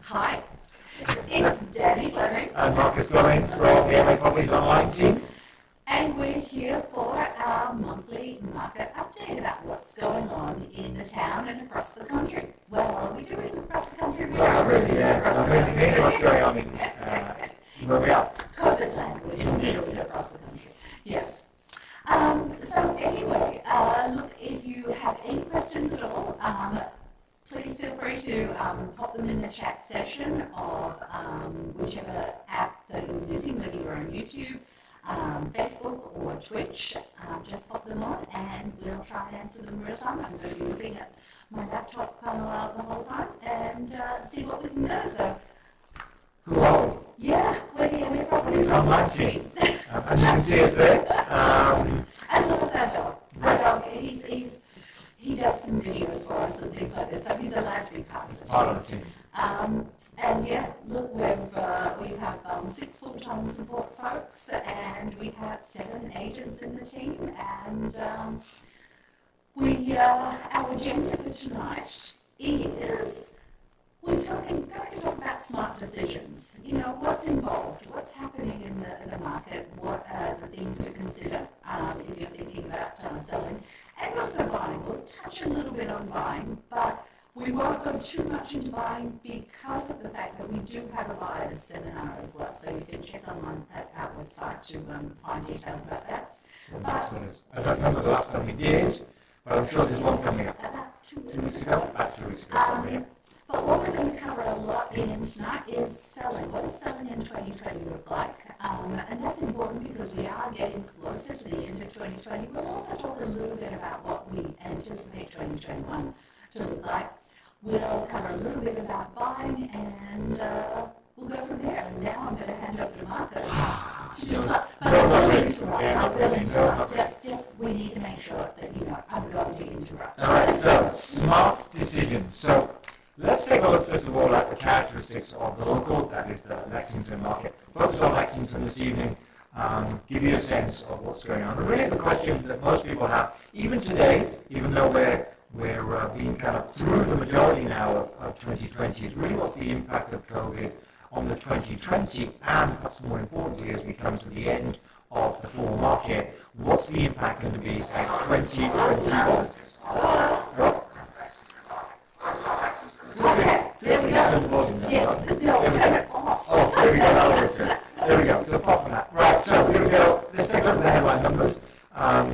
Hi, it's Danny Fleming. And Marcus Goins from the LA Properties Online team. And we're here for our monthly market update about what's going on in the town and across the country. Well, are we doing across the country? We are Really, across the really country. meaning what's going on in where we are. COVID land was Indeed, doing yes. across the country. Yes. So anyway, look, if you have any questions at all, please feel free to pop them in the chat session of whichever app that you're using, whether you're on YouTube, Facebook or Twitch. Just pop them on and we'll try and answer them real time. I'm going to be looking at my laptop the whole time and see what we can do. So, Who are we? yeah, we're the LA Properties Online team. And you can see us there. As well as our dog. Our dog, he does some videos for us and things like this, so he's allowed to be part of the Part of the team. And yeah, look, we have 6 full-time support folks, and we have 7 agents in the team, and our agenda for tonight is we're going to talk about smart decisions. You know, what's involved, what's happening in the market, what are the things to consider if you're thinking about selling, and also buying. We'll touch a little bit on buying, but we won't go too much into buying because of the fact that we do have a buyer's seminar as well, so you can check online at our website to find details about that. I don't remember the last time we did, but I'm sure there's one coming up. About 2 2 weeks weeks ago? ago. About 2 weeks ago. But what we're going to cover a lot in tonight is selling. What does selling in 2020 look like? And that's important because we are getting closer to the end of 2020. We'll also talk a little bit about what we anticipate 2021 to look like. We'll cover a little bit about buying and we'll go from there. And now I'm going to hand over to Marcus to discuss. But I will interrupt. Just we need to make sure that you know I'm going to interrupt. All right, so smart decisions. So let's take a look first of all at the characteristics of the local, that is the Lexington market. Focus on Lexington this evening, give you a sense of what's going on. And really the question that most people have, even today, even though we're being kind of through the majority now of 2020, is really what's the impact of COVID on the 2020 and perhaps more importantly as we come to the end of the fall market, what's the impact going to be at 2021? Okay, there we go. Yes, no, turn it off. Oh, there we go. There we go. So apart from that. Right, so here we go. Let's take a look at the headline numbers. A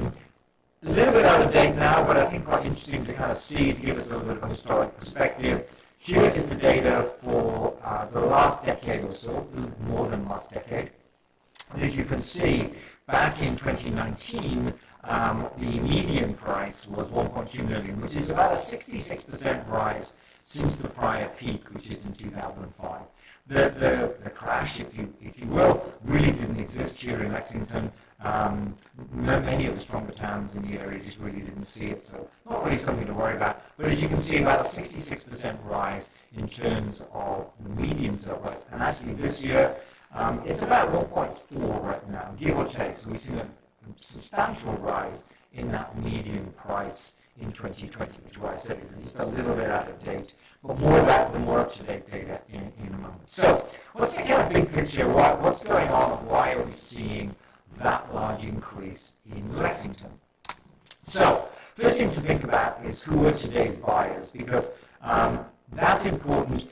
little bit out of date now, but I think quite interesting to kind of see, to give us a little bit of a historic perspective. Here is the data for the last decade or so, more than last decade. And as you can see, back in 2019, the median price was 1.2 million, which is about a 66% rise since the prior peak, which is in 2005. The crash, if you will, really didn't exist here in Lexington. Many of the stronger towns in the area just really didn't see it, so not really something to worry about. But as you can see, about a 66% rise in terms of the median sale price. And actually this year, it's about 1.4 right now, give or take. So we've seen a substantial rise in that median price in 2020, which is why I said it's just a little bit out of date, but more of that, the more up-to-date data in a moment. So let's take a big picture. What's going on and why are we seeing that large increase in Lexington? So first thing to think about is who are today's buyers, because that's important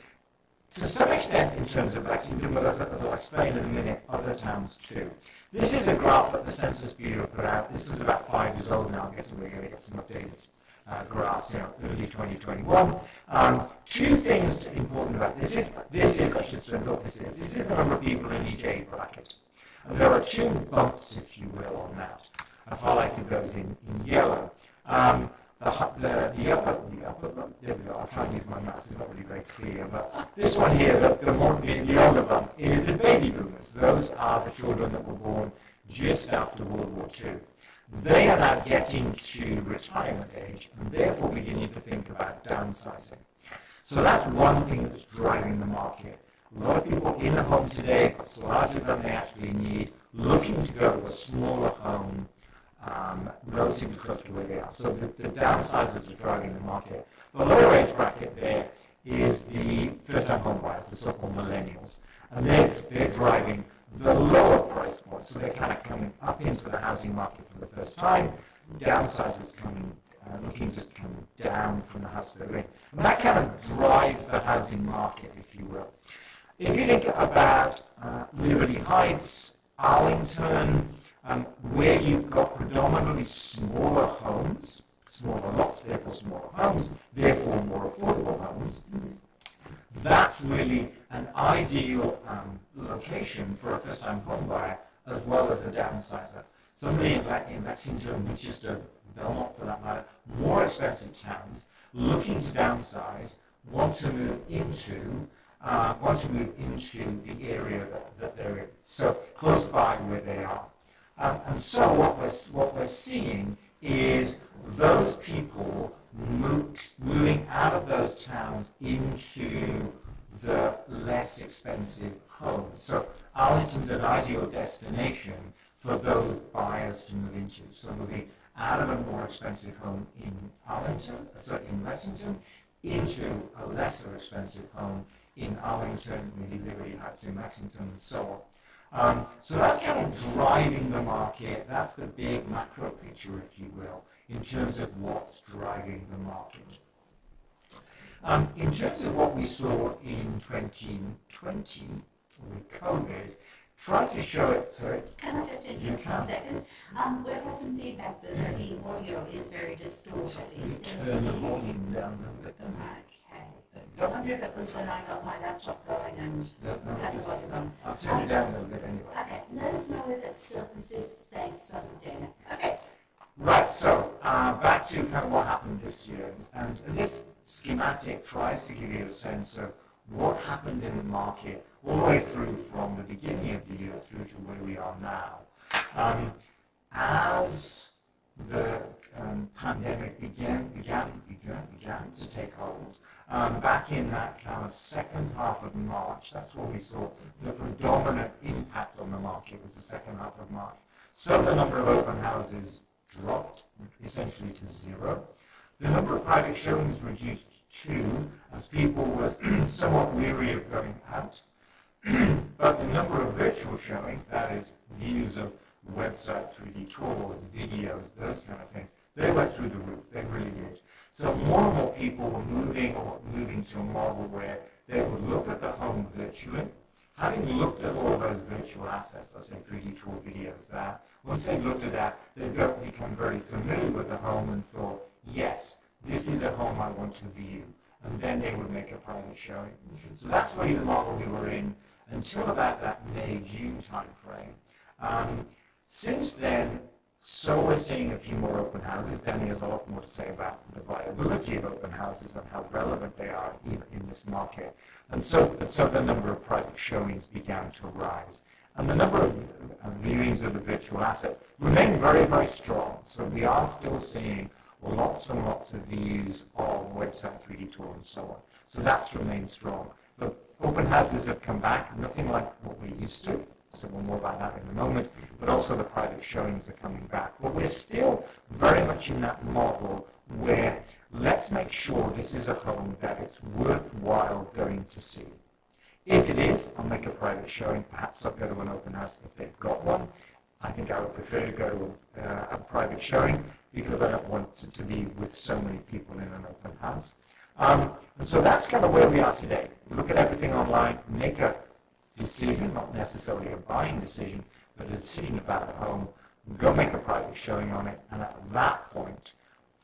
to some extent in terms of Lexington, but as I'll explain in a minute, other towns too. This is a graph that the Census Bureau put out. This is about 5 years old now. I guess we're going to get some updated graphs early 2021. 2 things important about this. This is, I should say, what this is the number of people in each age bracket. And there are 2 bumps, if you will, on that. I've highlighted those in yellow. The upper bump, there we go, I'll try and use my mouse, it's not really very clear, but this one here, the older bump, is the baby boomers. Those are the children that were born just after World War II. They are now getting to retirement age and therefore beginning to think about downsizing. So that's one thing that's driving the market. A lot of people in a home today, it's larger than they actually need, looking to go to a smaller home, relatively close to where they are. So the downsizers are driving the market. The lower age bracket there is the first-time home buyers, the and they're driving the lower price point. So they're kind of coming up into the housing market for the first time. Downsizers coming, looking to come down from the house they're in. And that kind of drives the housing market, if you will. If you think about Liberty Heights, Arlington, where you've got predominantly smaller homes, smaller lots, therefore smaller homes, therefore more affordable homes, that's really an ideal location for a first-time home buyer as well as a downsizer. Somebody in Lexington, Winchester, Belmont for that matter, more expensive towns, looking to downsize, want to move into the area that they're in, so close by where they are. And so what we're seeing is those people moving out of those towns into the less expensive homes. So Arlington's an ideal destination for those buyers to move into. So moving out of a more expensive home in Lexington, into a lesser expensive home in Arlington, maybe Liberty Heights in Lexington, and so on. So that's kind of driving the market. That's the big macro picture, if you will, in terms of what's driving the market. In terms of what we saw in 2020 with COVID, try to show it. Sorry. Can I just interrupt for a second? We've had some feedback that the audio is very distorted. Turn the volume down a little bit. Okay. I wonder if it was when I got my laptop going and had the volume on. I'll turn it down a little bit anyway. Okay, let us know if it still persists, thanks, Southern Dana. Okay. Right, so back to kind of what happened this year. And this schematic tries to give you a sense of what happened in the market all the way through from the beginning of the year through to where we are now. As the pandemic began to take hold, back in that kind of second half of March, that's where we saw the predominant impact on the market was the second half of March. So the number of open houses dropped essentially to zero. The number of private showings reduced too, as people were somewhat weary of going out. But the number of virtual showings, that is views of website, 3D tours, videos, those kind of things, they went through the roof. They really did. So more and more people were moving to a model where they would look at the home virtually. Having looked at all those virtual assets, let's say 3D tour videos, that once they looked at that, they'd become very familiar with the home and thought, yes, this is a home I want to view. And then they would make a private showing. So that's really the model we were in until about that May, June time frame. Since then, so we're seeing a few more open houses. Danny has a lot more to say about the viability of open houses and how relevant they are in this market. And so the number of private showings began to rise. And the number of viewings of the virtual assets remain very, very strong. So we are still seeing lots and lots of views of website 3D tour and so on. So that's remained strong. But open houses have come back, nothing like what we used to. So we'll more about that in a moment. But also the private showings are coming back. But we're still very much in that model where let's make sure this is a home that it's worthwhile going to see. If it is, I'll make a private showing. Perhaps I'll go to an open house if they've got one. I think I would prefer to go to a private showing because I don't want to be with so many people in an open house. And so that's kind of where we are today. Look at everything online, make a decision, not necessarily a buying decision, but a decision about a home, go make a private showing on it, and at that point,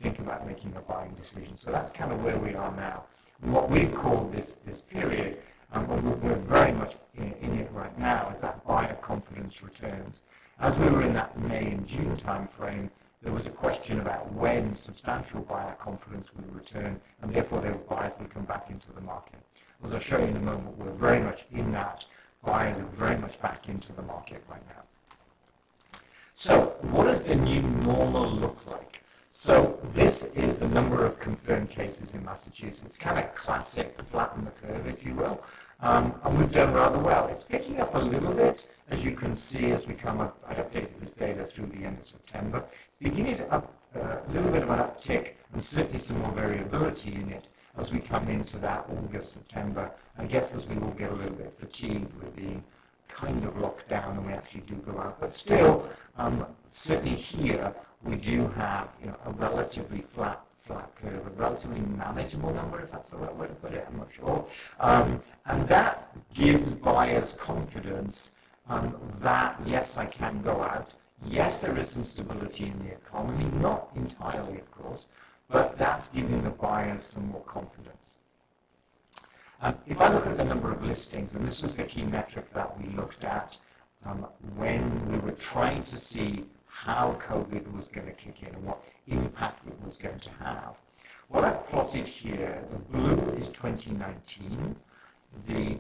think about making a buying decision. So that's kind of where we are now. And what we've called this period, and we're very much in it right now, is that buyer confidence returns. As we were in that May and June time frame, there was a question about when substantial buyer confidence would return, and therefore their buyers would come back into the market. As I'll show you in a moment, we're very much in that. Buyers are very much back into the market right now. So what does the new normal look like? So this is the number of confirmed cases in Massachusetts. Kind of classic, flatten the curve, if you will. And we've done rather well. It's picking up a little bit, as you can see, as we come up. I updated this data through the end of September. It's beginning to up a little bit of an uptick, and certainly some more variability in it. as we come into that August, September, I guess as we all get a little bit fatigued with being kind of locked down and we actually do go out. But still, certainly here, we do have a relatively flat curve, a relatively manageable number, if that's the right way to put it, I'm not sure. And that gives buyers confidence that, yes, I can go out. Yes, there is some stability in the economy, not entirely, of course, but that's giving the buyers some more confidence. If I look at the number of listings, and this was the key metric that we looked at when we were trying to see how COVID was going to kick in and what impact it was going to have. What I've plotted here, the blue is 2019, the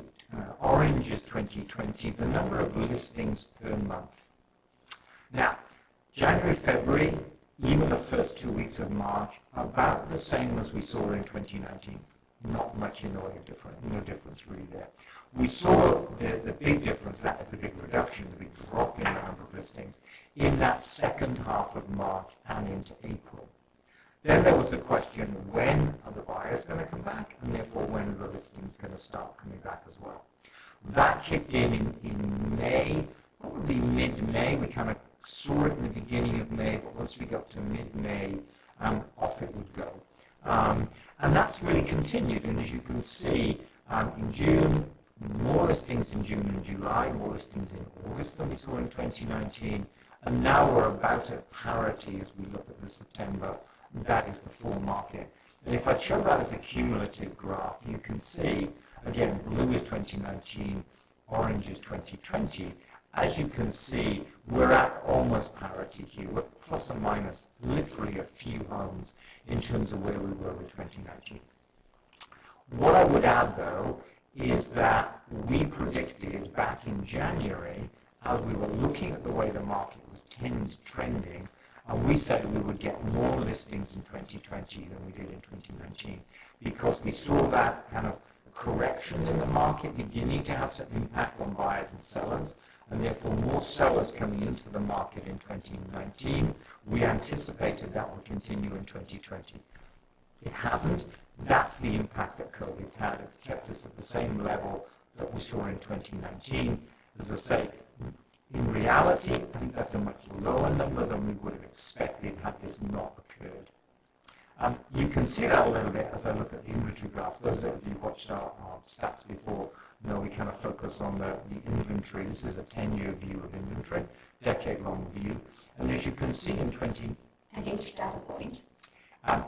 orange is 2020, the number of listings per month. Now, January, February, even the first 2 weeks of March, about the same as we saw in 2019. Not much in the way of difference, no difference really there. We saw the big difference, that is the big reduction, the big drop in the number of listings, in that second half of March and into April. Then there was the question, when are the buyers going to come back, and therefore when are the listings going to start coming back as well. That kicked in May, probably mid-May. We kind of saw it in the beginning of May, but once we got to mid-May, off it would go. And that's really continued, and as you can see, in June, more listings in June and July, more listings in August than we saw in 2019, and now we're about at parity as we look at the September. That is the full market. And if I show that as a cumulative graph, you can see, again, blue is 2019, orange is 2020. As you can see, we're at almost parity here. We're plus or minus literally a few homes in terms of where we were with 2019. What I would add, though, is that we predicted back in January, as we were looking at the way the market was trending, and we said we would get more listings in 2020 than we did in 2019 because we saw that kind of correction in the market beginning to have some impact on buyers and sellers, and therefore more sellers coming into the market in 2019. We anticipated that would continue in 2020. It hasn't. That's the impact that COVID's had. It's kept us at the same level that we saw in 2019. As I say, in reality, I think that's a much lower number than we would have expected had this not occurred. You can see that a little bit as I look at the inventory graphs. Those of you who watched our stats before know we kind of focus on the inventory. This is a 10-year view of inventory, decade-long view. And as you can see in 20... And each data point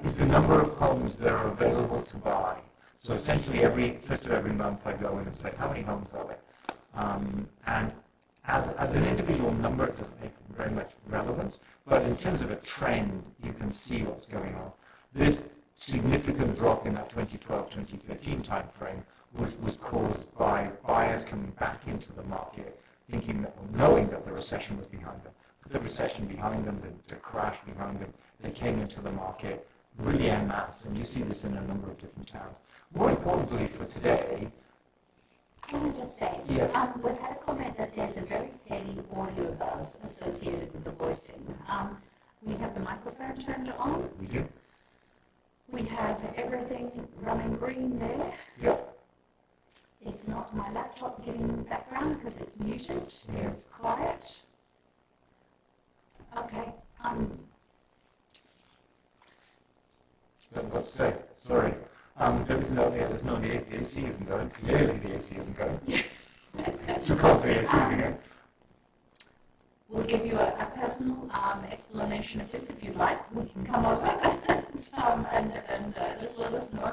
is the number of homes that are available to buy. So essentially, first of every month, I go in and say, how many homes are there? And as an individual number, it doesn't make very much relevance. But in terms of a trend, you can see what's going on. This significant drop in that 2012-2013 timeframe was caused by buyers coming back into the market, knowing that the recession was behind them. The recession behind them, the crash behind them, they came into the market really en masse, and you see this in a number of different towns. More importantly for today... Can I just say, yes. We've had a comment that there's a very heavy audio buzz associated with the voicing. We have the microphone turned on. We do. We have everything running green there. Yep. It's not my laptop giving background because it's muted. Yeah. It's quiet. Okay. Let's say, sorry. There's no, the AC isn't going. Clearly the AC isn't going. So can't the AC be going. We'll give you a personal explanation of this if you'd like. We can come over and just let us know.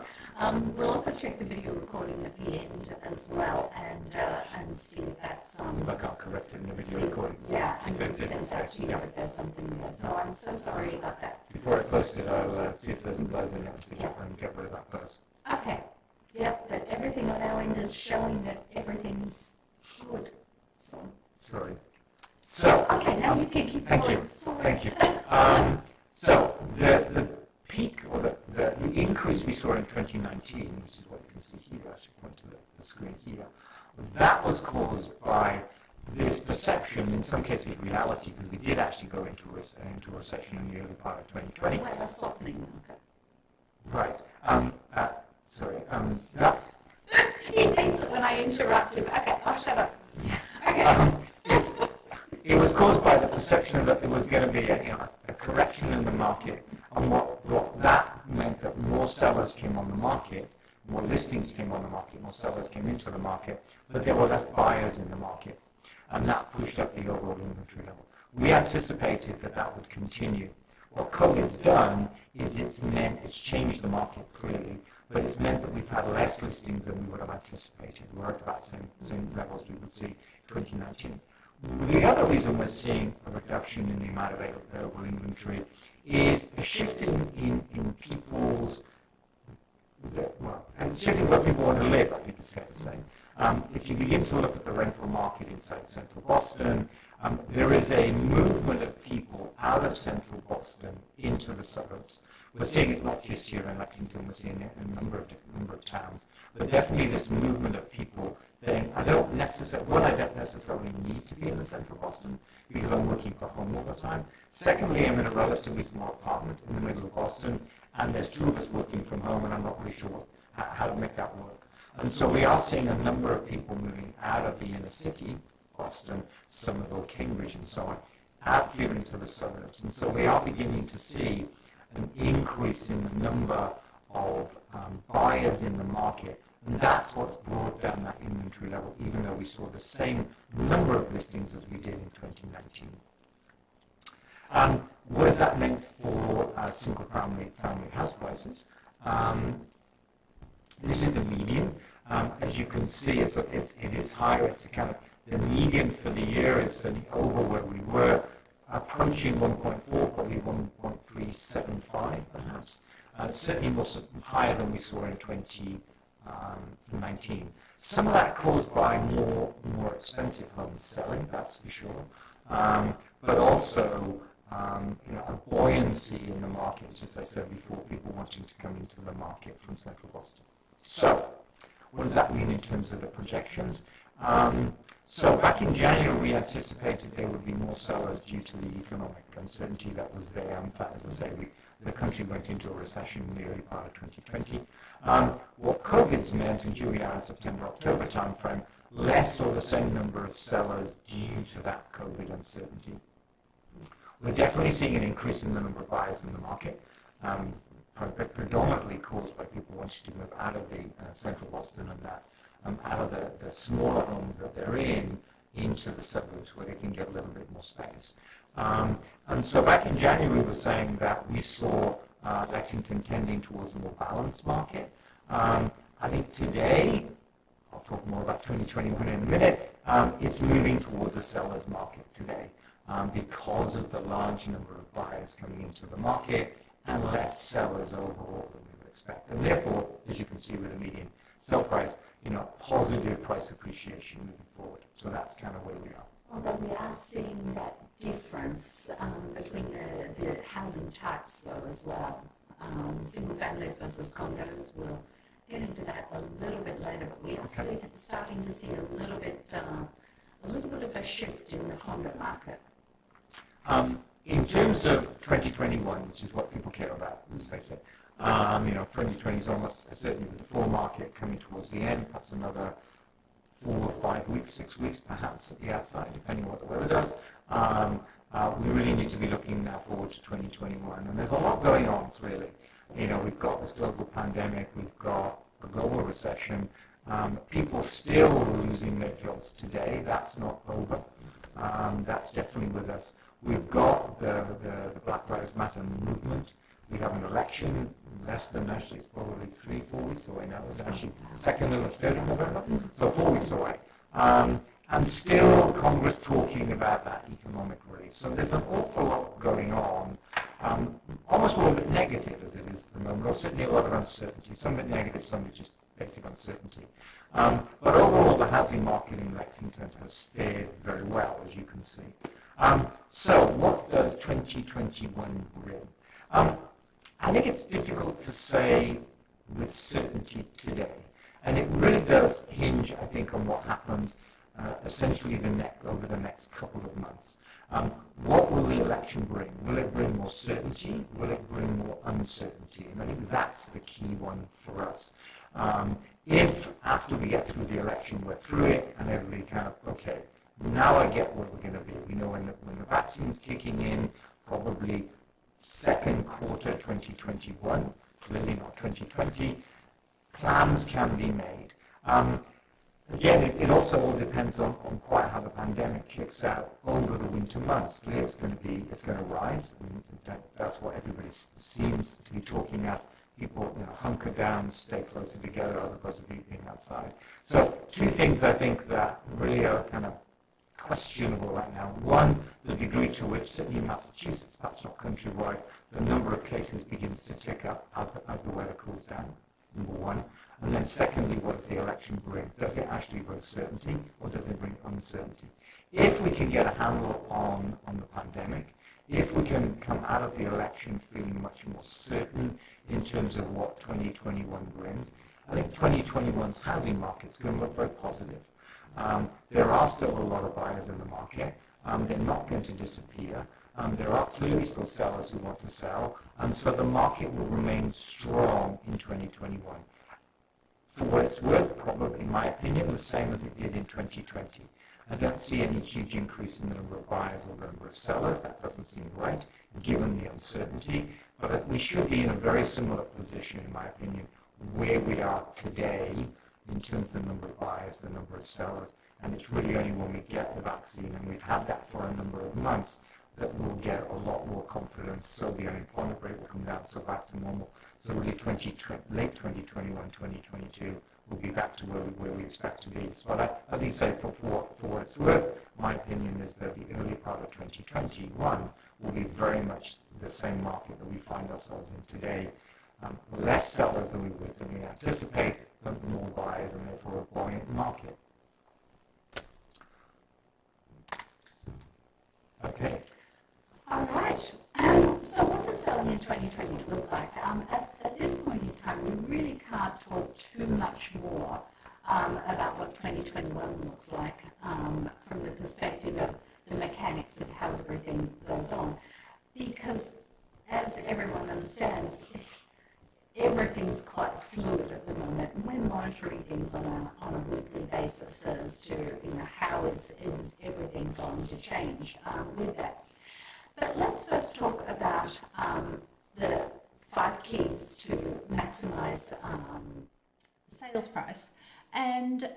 We'll also check the video recording at the end as well and see if that's... I can't correct it in the video recording. Yeah, and we'll send that to you if there's something there. So I'm so sorry about that. Before I post it, I'll see if there's a buzz in it and see if I can get rid of that buzz. Okay. Yep, but everything on our end is showing that everything's good. So. Sorry. So, okay, now you can keep thank going. you. Thank you. So the peak or the increase we saw in 2019, which is what you can see here, I should point to the screen here, that was caused by this perception, in some cases reality, because we did actually go into a recession in the early part of 2020. Well, that's softening. Okay. Right. sorry, He hates it when I interrupt him. Okay, I'll shut up. Okay. It was caused by the perception that there was going to be a correction in the market, and what that meant that more sellers came on the market, more listings came on the market, more sellers came into the market, but there were less buyers in the market, and that pushed up the overall inventory level. We anticipated that would continue. What COVID's done is it's changed the market clearly, but it's meant that we've had less listings than we would have anticipated. We're at about the same levels we would see in 2019. The other reason we're seeing a reduction in the amount of available inventory is a shift in people's, and shifting where people want to live, I think it's fair to say. If you begin to look at the rental market inside central Boston, there is a movement of people out of central Boston into the suburbs. We're seeing it not just here in Lexington, we're seeing it in a number of towns, but definitely this movement of people saying, I don't necessarily need to be in the central Boston because I'm working from home all the time. Secondly, I'm in a relatively small apartment in the middle of Boston, and there's two of us working from home, and I'm not really sure how to make that work. And so we are seeing a number of people moving out of the inner city, Boston, Somerville, Cambridge, and so on, out here into the suburbs. And so we are beginning to see an increase in the number of buyers in the market. And that's what's brought down that inventory level, even though we saw the same number of listings as we did in 2019. What does that mean for single-family house prices? This is the median. As you can see, it is higher. It's kind of the median for the year is certainly over where we were, approaching 1.4, probably 1.375 perhaps. Certainly more higher than we saw in 2019. Some of that caused by more expensive homes selling, that's for sure, but also a buoyancy in the market, just as I said before, people wanting to come into the market from central Boston. So, what does that mean in terms of the projections? So back in January, we anticipated there would be more sellers due to the economic uncertainty that was there. In fact, as I say, the country went into a recession in the early part of 2020. What COVID's meant, and here we are in September, October timeframe, less or the same number of sellers due to that COVID uncertainty. We're definitely seeing an increase in the number of buyers in the market, predominantly caused by people wanting to move out of the central Boston and that, out of the smaller homes that they're into the suburbs where they can get a little bit more space. And so back in January, we were saying that we saw Lexington tending towards a more balanced market. I think today, I'll talk more about 2021 in a minute, it's moving towards a seller's market today because of the large number of buyers coming into the market and less sellers overall than we would expect. And therefore, as you can see with the median sell price, positive price appreciation moving forward. So that's kind of where we are. Although we are seeing that difference between the housing types, though, as well. Single families versus condos. We'll get into that a little bit later, but we are starting to see a little bit of a shift in the condo market. In terms of 2021, which is what people care about, let's face it, 2020 is almost certainly with the fall market coming towards the end, perhaps another 4 or 5 weeks, 6 weeks perhaps at the outside, depending on what the weather does. We really need to be looking now forward to 2021. And there's a lot going on, really. We've got this global pandemic, we've got a global recession, people still losing their jobs today. That's not over. That's definitely with us. We've got the Black Lives Matter movement. We have an election less than, actually, it's probably 3-4 weeks away now. It's actually 2nd or 3rd of November, so 4 weeks away. And still Congress talking about that economic relief. So there's an awful lot going on, almost all of it negative as it is at the moment, or certainly a lot of uncertainty. Some of it negative, some of it just basic uncertainty. But overall, the housing market in Lexington has fared very well, as you can see. So what does 2021 bring? I think it's difficult to say with certainty today. And it really does hinge, I think, on what happens essentially over the next couple of months. What will the election bring? Will it bring more certainty? Will it bring more uncertainty? And I think that's the key one for us. If after we get through the election, we're through it and everybody kind of, okay, now I get what we're going to be. We know when the vaccine's kicking in, probably second quarter 2021, clearly not 2020, plans can be made. Again, it also all depends on quite how the pandemic kicks out over the winter months. Clearly, it's going to rise. And that's what everybody seems to be talking as. People, hunker down, stay closer together as opposed to being outside. So, two things I think that really are kind of questionable right now. One, the degree to which, certainly in Massachusetts, perhaps not countrywide, the number of cases begins to tick up as the weather cools down, number one. And then secondly, what does the election bring? Does it actually bring certainty or does it bring uncertainty? If we can get a handle on the pandemic, if we can come out of the election feeling much more certain in terms of what 2021 brings, I think 2021's housing market is going to look very positive. There are still a lot of buyers in the market. They're not going to disappear. There are clearly still sellers who want to sell, and so the market will remain strong in 2021. For what it's worth, probably, in my opinion, the same as it did in 2020. I don't see any huge increase in the number of buyers or the number of sellers. That doesn't seem right, given the uncertainty. But we should be in a very similar position, in my opinion, where we are today in terms of the number of buyers, the number of sellers. And it's really only when we get the vaccine, and we've had that for a number of months, that we'll get a lot more confidence, so the unemployment rate will come down, so back to normal. So really late 2021, 2022, we'll be back to where we expect to be. So I at least say for what it's worth, my opinion is that the early part of 2021 will be very much the same market that we find ourselves in today. Less sellers than we anticipate, but more buyers, and therefore a buoyant market. Okay. All right. So what does selling in 2020 look like? At this point in time, we really can't talk too much more about what 2021 looks like from the perspective of the mechanics of how everything goes on. Because as everyone understands, everything's quite fluid at the moment, and we're monitoring things on a weekly basis as to how is everything going to change with that. But let's first talk about the 5 keys to maximize sales price, and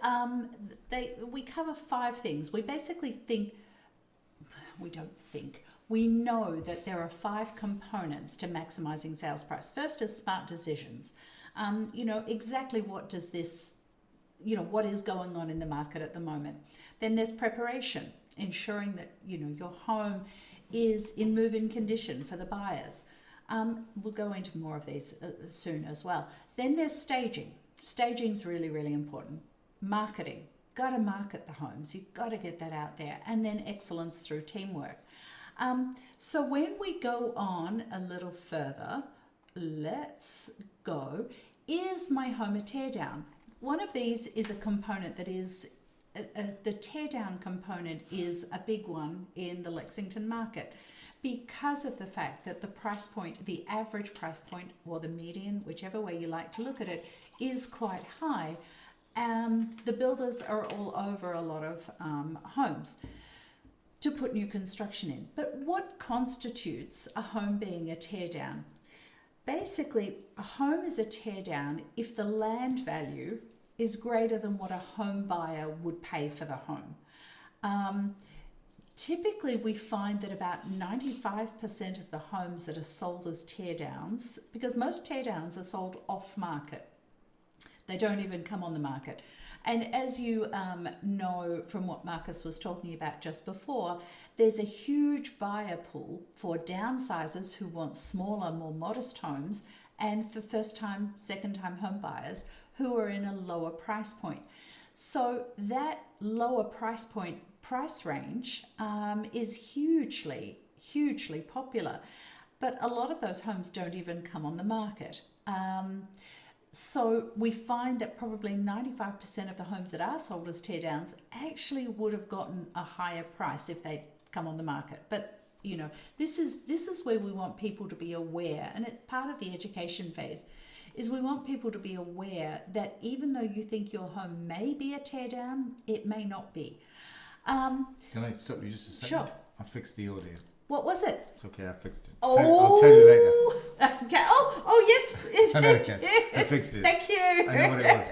we cover 5 things. We basically we know that there are 5 components to maximizing sales price. First is smart decisions. Exactly what does this, what is going on in the market at the moment. Then there's preparation, ensuring that, your home is in move-in condition for the buyers. We'll go into more of these soon as well. Then there's staging. Staging's really, really important. Marketing. Got to market the homes. You've got to get that out there. And then excellence through teamwork. So when we go on a little further, let's go. Is my home a teardown? One of these is a component that is, the teardown component is a big one in the Lexington market because of the fact that the price point, the average price point, or the median, whichever way you like to look at it, is quite high. The builders are all over a lot of homes to put new construction in. But what constitutes a home being a teardown? Basically, a home is a teardown if the land value is greater than what a home buyer would pay for the home. Typically, we find that about 95% of the homes that are sold as teardowns, because most teardowns are sold off market. They don't even come on the market. And as you know from what Marcus was talking about just before, there's a huge buyer pool for downsizers who want smaller, more modest homes, and for first-time, second-time home buyers who are in a lower price point. So that lower price point price range is hugely, hugely popular. But a lot of those homes don't even come on the market. So we find that probably 95% of the homes that are sold as teardowns actually would have gotten a higher price if they'd come on the market. But this is where we want people to be aware, and it's part of the education phase, is we want people to be aware that even though you think your home may be a tear down, it may not be. Can I stop you just a second? Sure. I fixed the audio. What was it? It's okay, I fixed it. Oh, I'll tell you later. Okay. Oh, yes. I know it is. I fixed it. Thank you. I know what it was.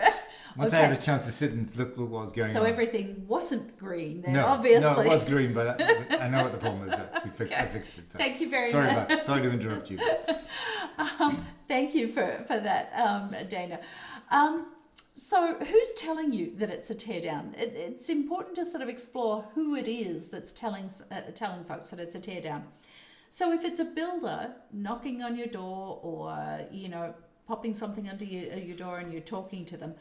Once I Okay. had a chance to sit and look what was going on. So everything wasn't green there, no, obviously. No, it was green, but I know what the problem is. I fixed it. So. Thank you very Sorry much. about that. Sorry to interrupt you. Thank you for that, Dana. So who's telling you that it's a tear down? It's important to sort of explore who it is that's telling folks that it's a tear down. So if it's a builder knocking on your door or, popping something under your door and you're talking to them,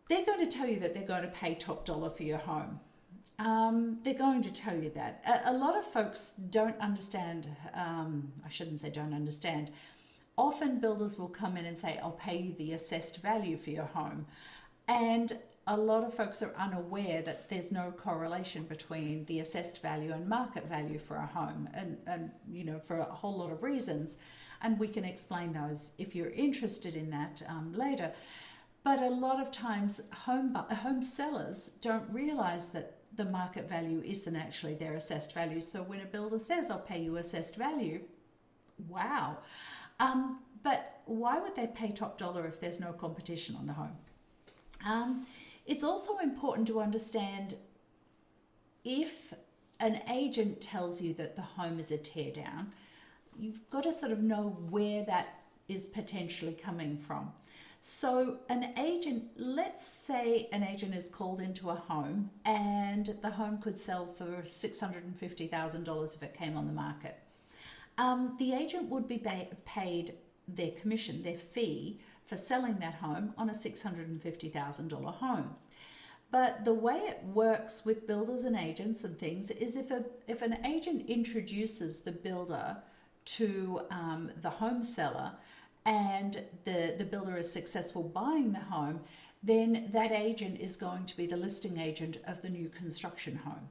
they're going to tell you that they're going to pay top dollar for your home. They're going to tell you that. A lot of folks don't understand, I shouldn't say don't understand. Often builders will come in and say, I'll pay you the assessed value for your home. And a lot of folks are unaware that there's no correlation between the assessed value and market value for a home, and for a whole lot of reasons. And we can explain those if you're interested in that later. But a lot of times home sellers don't realize that the market value isn't actually their assessed value. So when a builder says, I'll pay you assessed value, wow. But why would they pay top dollar if there's no competition on the home? It's also important to understand if an agent tells you that the home is a tear down, you've got to sort of know where that is potentially coming from. So an agent, let's say an agent is called into a home and the home could sell for $650,000 if it came on the market. The agent would be paid their commission, their fee for selling that home on a $650,000 home. But the way it works with builders and agents and things is if an agent introduces the builder to the home seller and the builder is successful buying the home, then that agent is going to be the listing agent of the new construction home.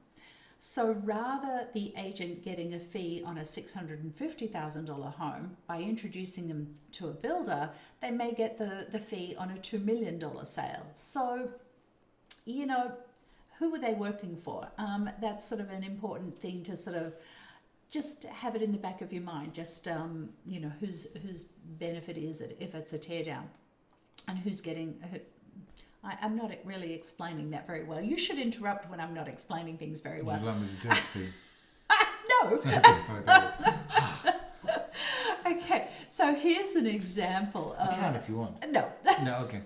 So rather the agent getting a fee on a $650,000 home by introducing them to a builder, they may get the fee on a $2 million sale. So, who are they working for? That's sort of an important thing to sort of just have it in the back of your mind. Just, whose benefit is it if it's a tear down, and who's getting... I'm not really explaining that very well. You should interrupt when I'm not explaining things very well. Would you like me to do it for you? No. Okay, so here's an example of... You can if you want. No. No, okay.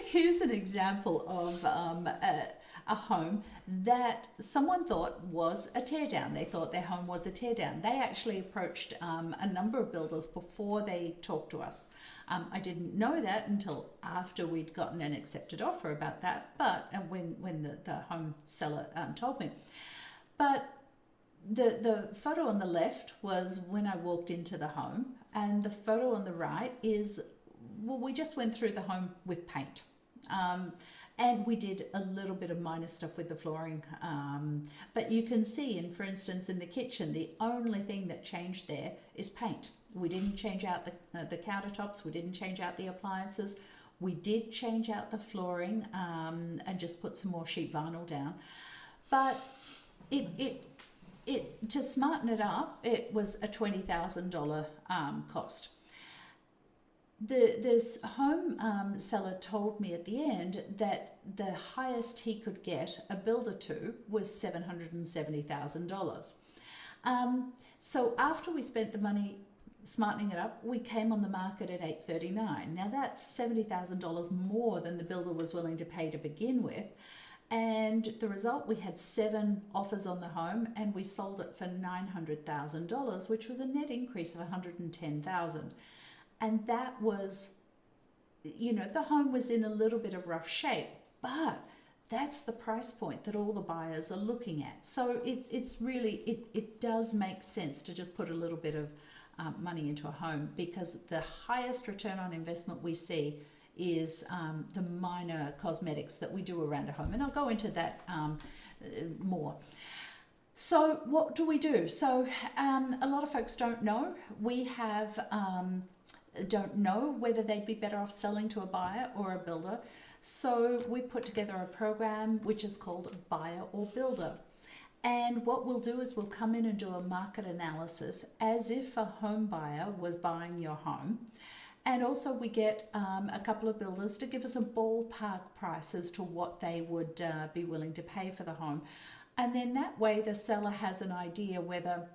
Here's an example of a home that someone thought was a tear down. They thought their home was a tear down. They actually approached a number of builders before they talked to us. I didn't know that until after we'd gotten an accepted offer about that, but when the home seller told me. But the photo on the left was when I walked into the home, and the photo on the right is, we just went through the home with paint. And we did a little bit of minor stuff with the flooring. But you can see, for instance, in the kitchen, the only thing that changed there is paint. We didn't change out the countertops. We didn't change out the appliances. We did change out the flooring and just put some more sheet vinyl down. But it to smarten it up, it was a $20,000 cost. This home seller told me at the end that the highest he could get a builder to was $770,000. So after we spent the money smartening it up, we came on the market at $839,000. Now that's $70,000 more than the builder was willing to pay to begin with. And the result, we had 7 offers on the home and we sold it for $900,000, which was a net increase of $110,000. And that was, the home was in a little bit of rough shape, but that's the price point that all the buyers are looking at. So it's really, it does make sense to just put a little bit of money into a home, because the highest return on investment we see is the minor cosmetics that we do around a home. And I'll go into that more. So what do we do? So a lot of folks don't know. We have don't know whether they'd be better off selling to a buyer or a builder. So we put together a program which is called Buyer or Builder. And what we'll do is we'll come in and do a market analysis as if a home buyer was buying your home. And also we get a couple of builders to give us a ballpark price as to what they would be willing to pay for the home. And then that way the seller has an idea whether,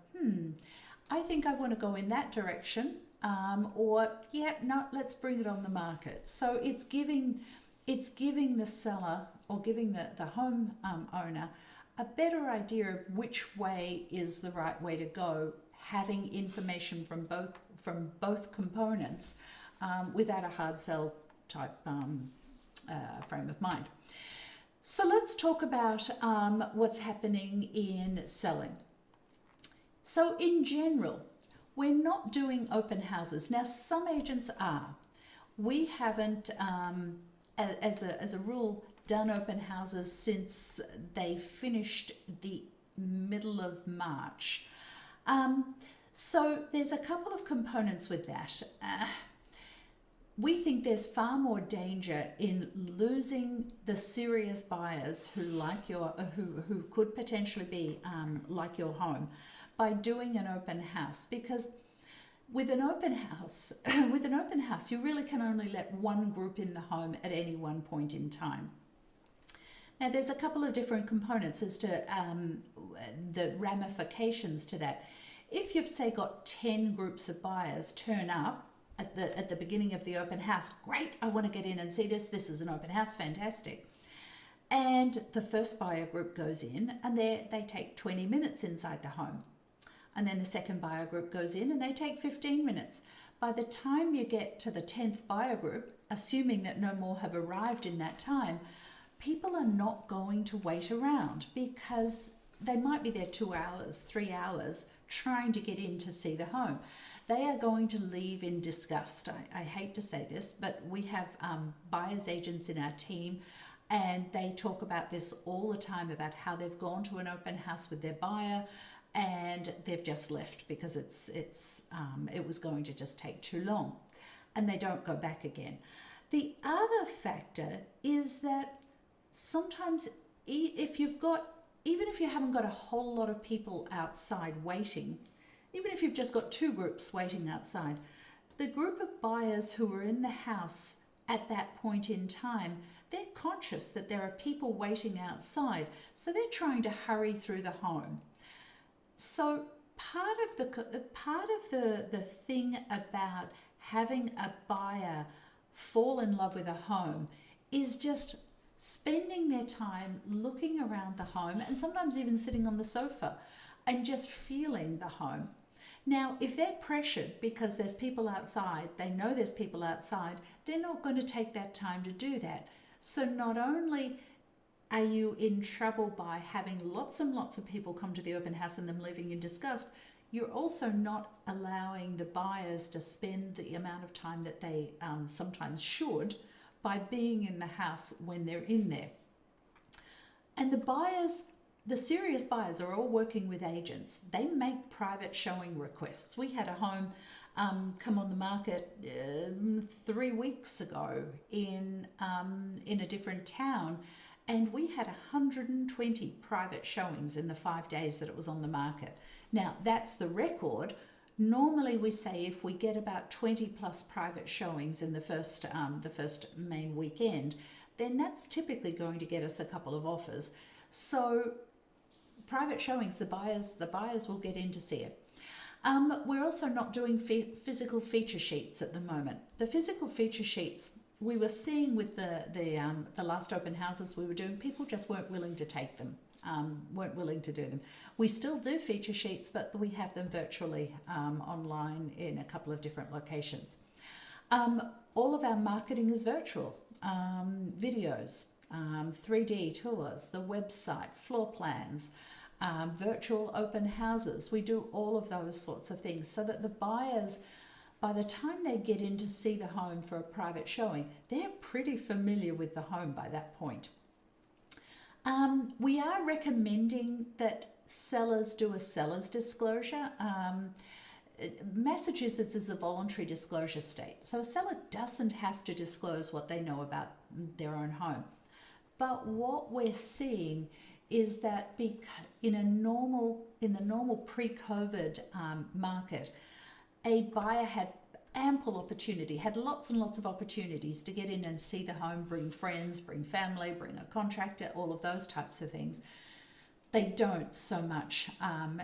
I think I want to go in that direction, or, yeah, no, let's bring it on the market. So it's giving the seller or giving the home owner a better idea of which way is the right way to go, having information from both components without a hard sell type frame of mind. So let's talk about what's happening in selling. So in general, we're not doing open houses. Now, some agents are. We haven't, as a rule, done open houses since they finished the middle of March. So there's a couple of components with that. We think there's far more danger in losing the serious buyers who like who could potentially be like your home by doing an open house, because with an open house, you really can only let one group in the home at any one point in time. Now, there's a couple of different components as to the ramifications to that. If you've, say, got 10 groups of buyers turn up at the beginning of the open house, great, I want to get in and see this. This is an open house, fantastic. And the first buyer group goes in and they take 20 minutes inside the home. And then the second buyer group goes in and they take 15 minutes. By the time you get to the 10th buyer group, assuming that no more have arrived in that time, people are not going to wait around because they might be there 2 hours, 3 hours trying to get in to see the home. They are going to leave in disgust. I hate to say this, but we have buyer's agents in our team, and they talk about this all the time about how they've gone to an open house with their buyer and they've just left because it was going to just take too long, and they don't go back again. The other factor is that sometimes even if you haven't got a whole lot of people outside waiting, even if you've just got 2 groups waiting outside, the group of buyers who are in the house at that point in time, they're conscious that there are people waiting outside, so they're trying to hurry through the home. So part of the thing about having a buyer fall in love with a home is just spending their time looking around the home, and sometimes even sitting on the sofa and just feeling the home. Now, if they're pressured because there's people outside, they know there's people outside, they're not going to take that time to do that. So not only are you in trouble by having lots and lots of people come to the open house and them leaving in disgust, you're also not allowing the buyers to spend the amount of time that they sometimes should by being in the house when they're in there. And the serious buyers are all working with agents. They make private showing requests. We had a home come on the market 3 weeks ago in a different town, and we had 120 private showings in the 5 days that it was on the market. Now, that's the record. Normally we say if we get about 20 plus private showings in the first main weekend, then that's typically going to get us a couple of offers. So private showings, the buyers will get in to see it. We're also not doing physical feature sheets at the moment. The physical feature sheets we were seeing with the last open houses we were doing, people just weren't willing to take them, weren't willing to do them. We still do feature sheets, but we have them virtually online in a couple of different locations. All of our marketing is virtual. Videos, 3D tours, the website, floor plans, virtual open houses. We do all of those sorts of things so that the buyers, by the time they get in to see the home for a private showing, they're pretty familiar with the home by that point. We are recommending that sellers do a seller's disclosure. Massachusetts is a voluntary disclosure state, so a seller doesn't have to disclose what they know about their own home. But what we're seeing is that in the normal pre-COVID market, a buyer had ample opportunity, had lots and lots of opportunities to get in and see the home, bring friends, bring family, bring a contractor, all of those types of things. They don't so much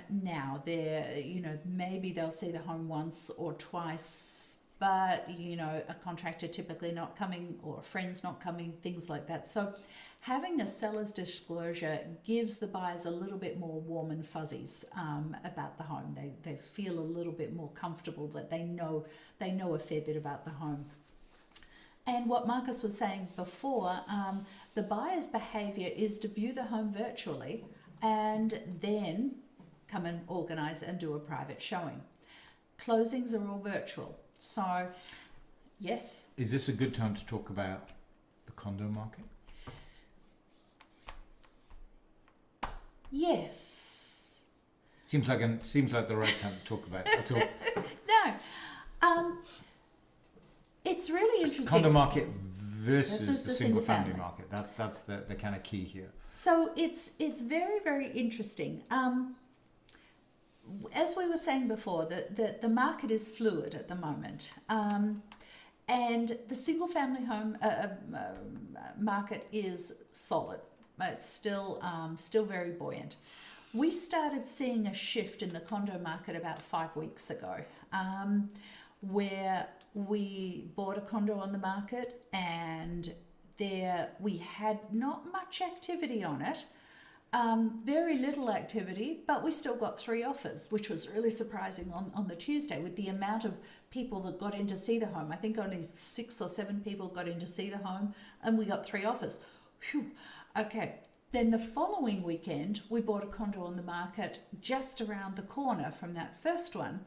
now. They're, maybe they'll see the home once or twice, but, a contractor typically not coming or a friend's not coming, things like that. So having a seller's disclosure gives the buyers a little bit more warm and fuzzies about the home. They feel a little bit more comfortable that they know a fair bit about the home. And what Marcus was saying before, the buyer's behaviour is to view the home virtually and then come and organise and do a private showing. Closings are all virtual. So, yes. Is this a good time to talk about the condo market? Yes. Seems like the right time to talk about it. That's all. No. It's really interesting. Condo market versus the single family family market. That's the kind of key here. So it's very, very interesting. As we were saying before, the market is fluid at the moment. And the single family home market is solid. It's still very buoyant. We started seeing a shift in the condo market about 5 weeks ago, where we bought a condo on the market and we had not much activity on it, very little activity, but we still got 3 offers, which was really surprising on the Tuesday with the amount of people that got in to see the home. I think only 6 or 7 people got in to see the home and we got 3 offers. Whew. Okay, then the following weekend, we bought a condo on the market just around the corner from that first one.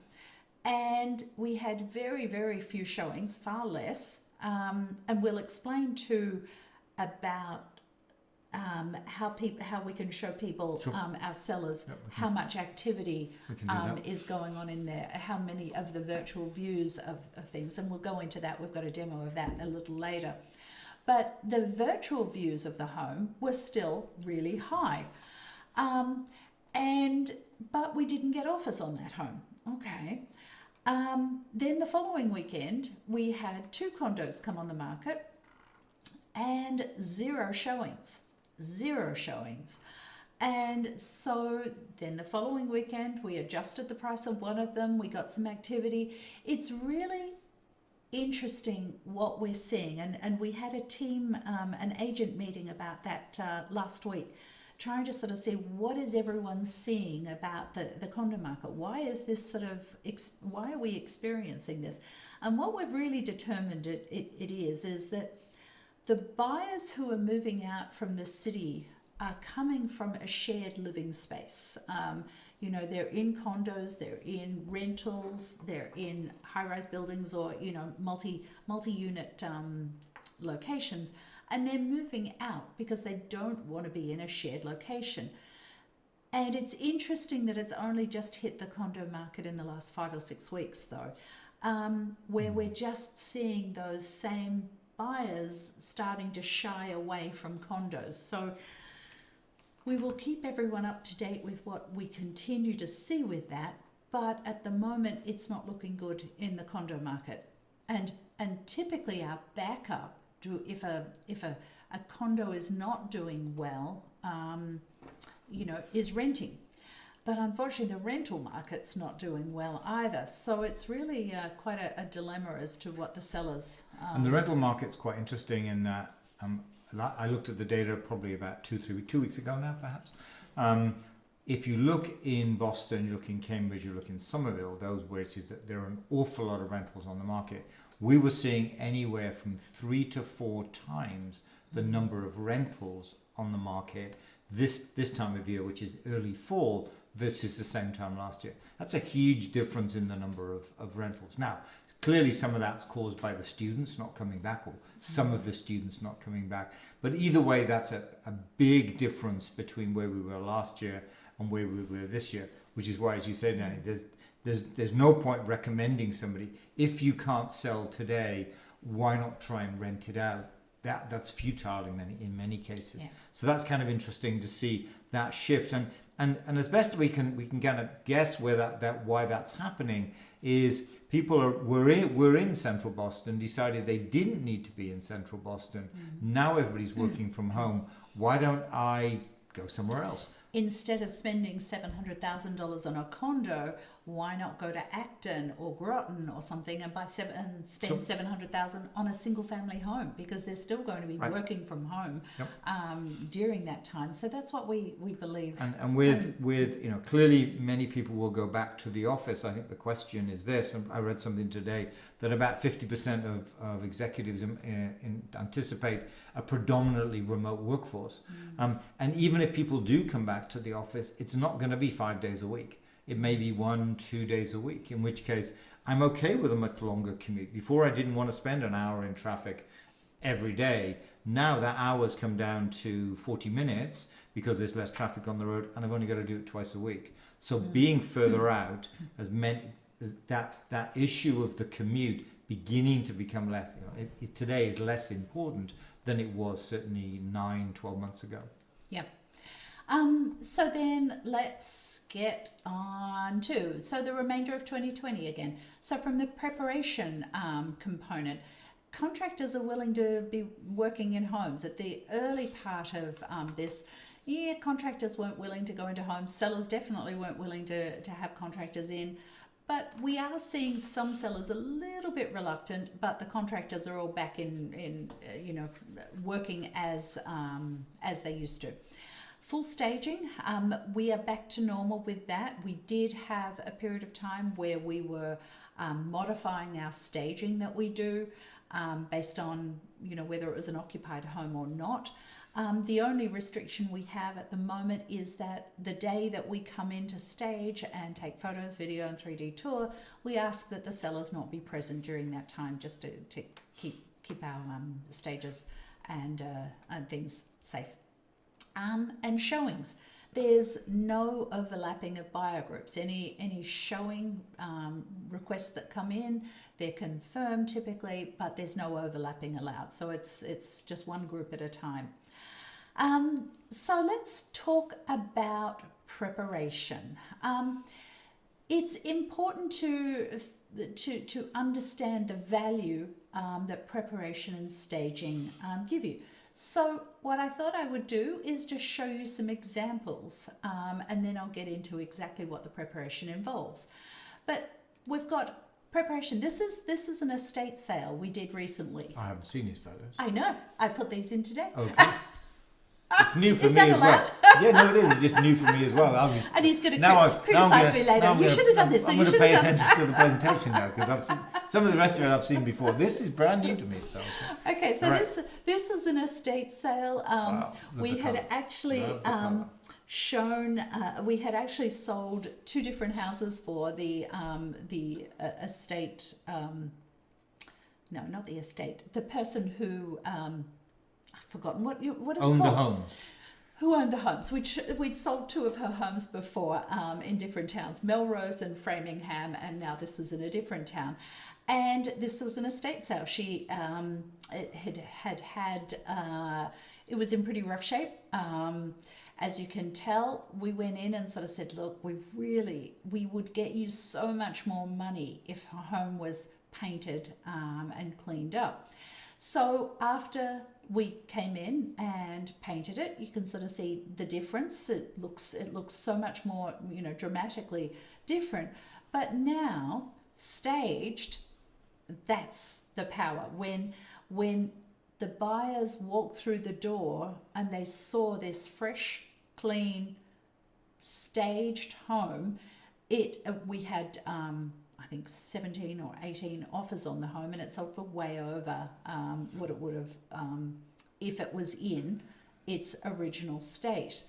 And we had very, very few showings, far less. And we'll explain too about how we can show people, Sure. our sellers, how much activity is going on in there, how many of the virtual views of things. And we'll go into that. We've got a demo of that a little later. But the virtual views of the home were still really high. But we didn't get offers on that home. Okay. Then the following weekend, we had 2 condos come on the market and 0 showings. And so then the following weekend, we adjusted the price of one of them. We got some activity. It's really interesting what we're seeing. And we had an agent meeting about that last week, trying to sort of see what is everyone seeing about the condo market. Why is this why are we experiencing this? And what we've really determined it is that the buyers who are moving out from the city are coming from a shared living space. They're in condos, they're in rentals, they're in high-rise buildings or, multi-unit locations. And they're moving out because they don't want to be in a shared location. And it's interesting that it's only just hit the condo market in the last 5 or 6 weeks, though, where we're just seeing those same buyers starting to shy away from condos. So we will keep everyone up to date with what we continue to see with that, but at the moment it's not looking good in the condo market. And typically our backup, if a condo is not doing well, is renting. But unfortunately, the rental market's not doing well either. So it's really quite a dilemma as to what the sellers... And the rental market's quite interesting in that I looked at the data probably about 2 weeks ago now, perhaps. If you look in Boston, you look in Cambridge, you look in Somerville, those where it is that there are an awful lot of rentals on the market. We were seeing anywhere from 3 to 4 times the number of rentals on the market this time of year, which is early fall, versus the same time last year. That's a huge difference in the number of rentals. Now, clearly some of that's caused by the students not coming back, or some of the students not coming back. But either way, that's a big difference between where we were last year and where we were this year, which is why, as you said, Danny, there's no point recommending somebody, if you can't sell today, why not try and rent it out? That's futile in many cases. Yeah. So that's kind of interesting to see that shift, and as best we can kind of guess where why that's happening is people were in central Boston, decided they didn't need to be in central Boston. Now everybody's working from home. Why don't I go somewhere else? Instead of spending $700,000 on a condo, why not go to Acton or Groton or something and spend $700,000 on a single family home, because they're still going to be working from home during that time. So that's what we believe. And with clearly many people will go back to the office. I think the question is this, and I read something today that about 50% of executives anticipate a predominantly remote workforce. And even if people do come back to the office, it's not going to be 5 days a week. It may be 1-2 days a week, in which case I'm okay with a much longer commute. Before I didn't want to spend an hour in traffic every day. Now that hour's come down to 40 minutes because there's less traffic on the road, and I've only got to do it twice a week. So being further out has meant that issue of the commute beginning to become less, it today is less important than it was certainly 9-12 months ago. Yeah. So then let's get on to the remainder of 2020 again. So from the preparation component, contractors are willing to be working in homes. At the early part of this, contractors weren't willing to go into homes. Sellers definitely weren't willing to have contractors in. But we are seeing some sellers a little bit reluctant, but the contractors are all back in working as they used to. Full staging, we are back to normal with that. We did have a period of time where we were modifying our staging that we do based on whether it was an occupied home or not. The only restriction we have at the moment is that the day that we come in to stage and take photos, video and 3D tour, we ask that the sellers not be present during that time, just to keep our stages and things safe. And showings. There's no overlapping of buyer groups. Any showing requests that come in, they're confirmed typically, but there's no overlapping allowed. So it's just one group at a time. So let's talk about preparation. It's important to understand the value that preparation and staging give you. So what I thought I would do is just show you some examples, and then I'll get into exactly what the preparation involves. But we've got preparation. This is an estate sale we did recently. I haven't seen these photos. I know. I put these in today. Okay. It's new for Is me that as allowed? well. Yeah, no, it is. It's just new for me as well. And he's going to criticize me later. You should have done this. I'm going to pay attention to the presentation now, because I've seen some of the rest of it I've seen before. This is brand new to me. So okay, so right. this is an estate sale. Wow, we had actually we had actually sold 2 different houses for the estate. No, not the estate. The person who I've forgotten what is owned it called? the homes. Who owned the homes? We'd sold 2 of her homes before in different towns, Melrose and Framingham, and now this was in a different town. And this was an estate sale. She it was in pretty rough shape. As you can tell, we went in and sort of said, look, we would get you so much more money if her home was painted and cleaned up. So after we came in and painted it, you can sort of see the difference. It looks so much more, dramatically different. But now, staged, that's the power. When the buyers walked through the door and they saw this fresh, clean, staged home, we had I think 17 or 18 offers on the home, and it sold for way over what it would have if it was in its original state.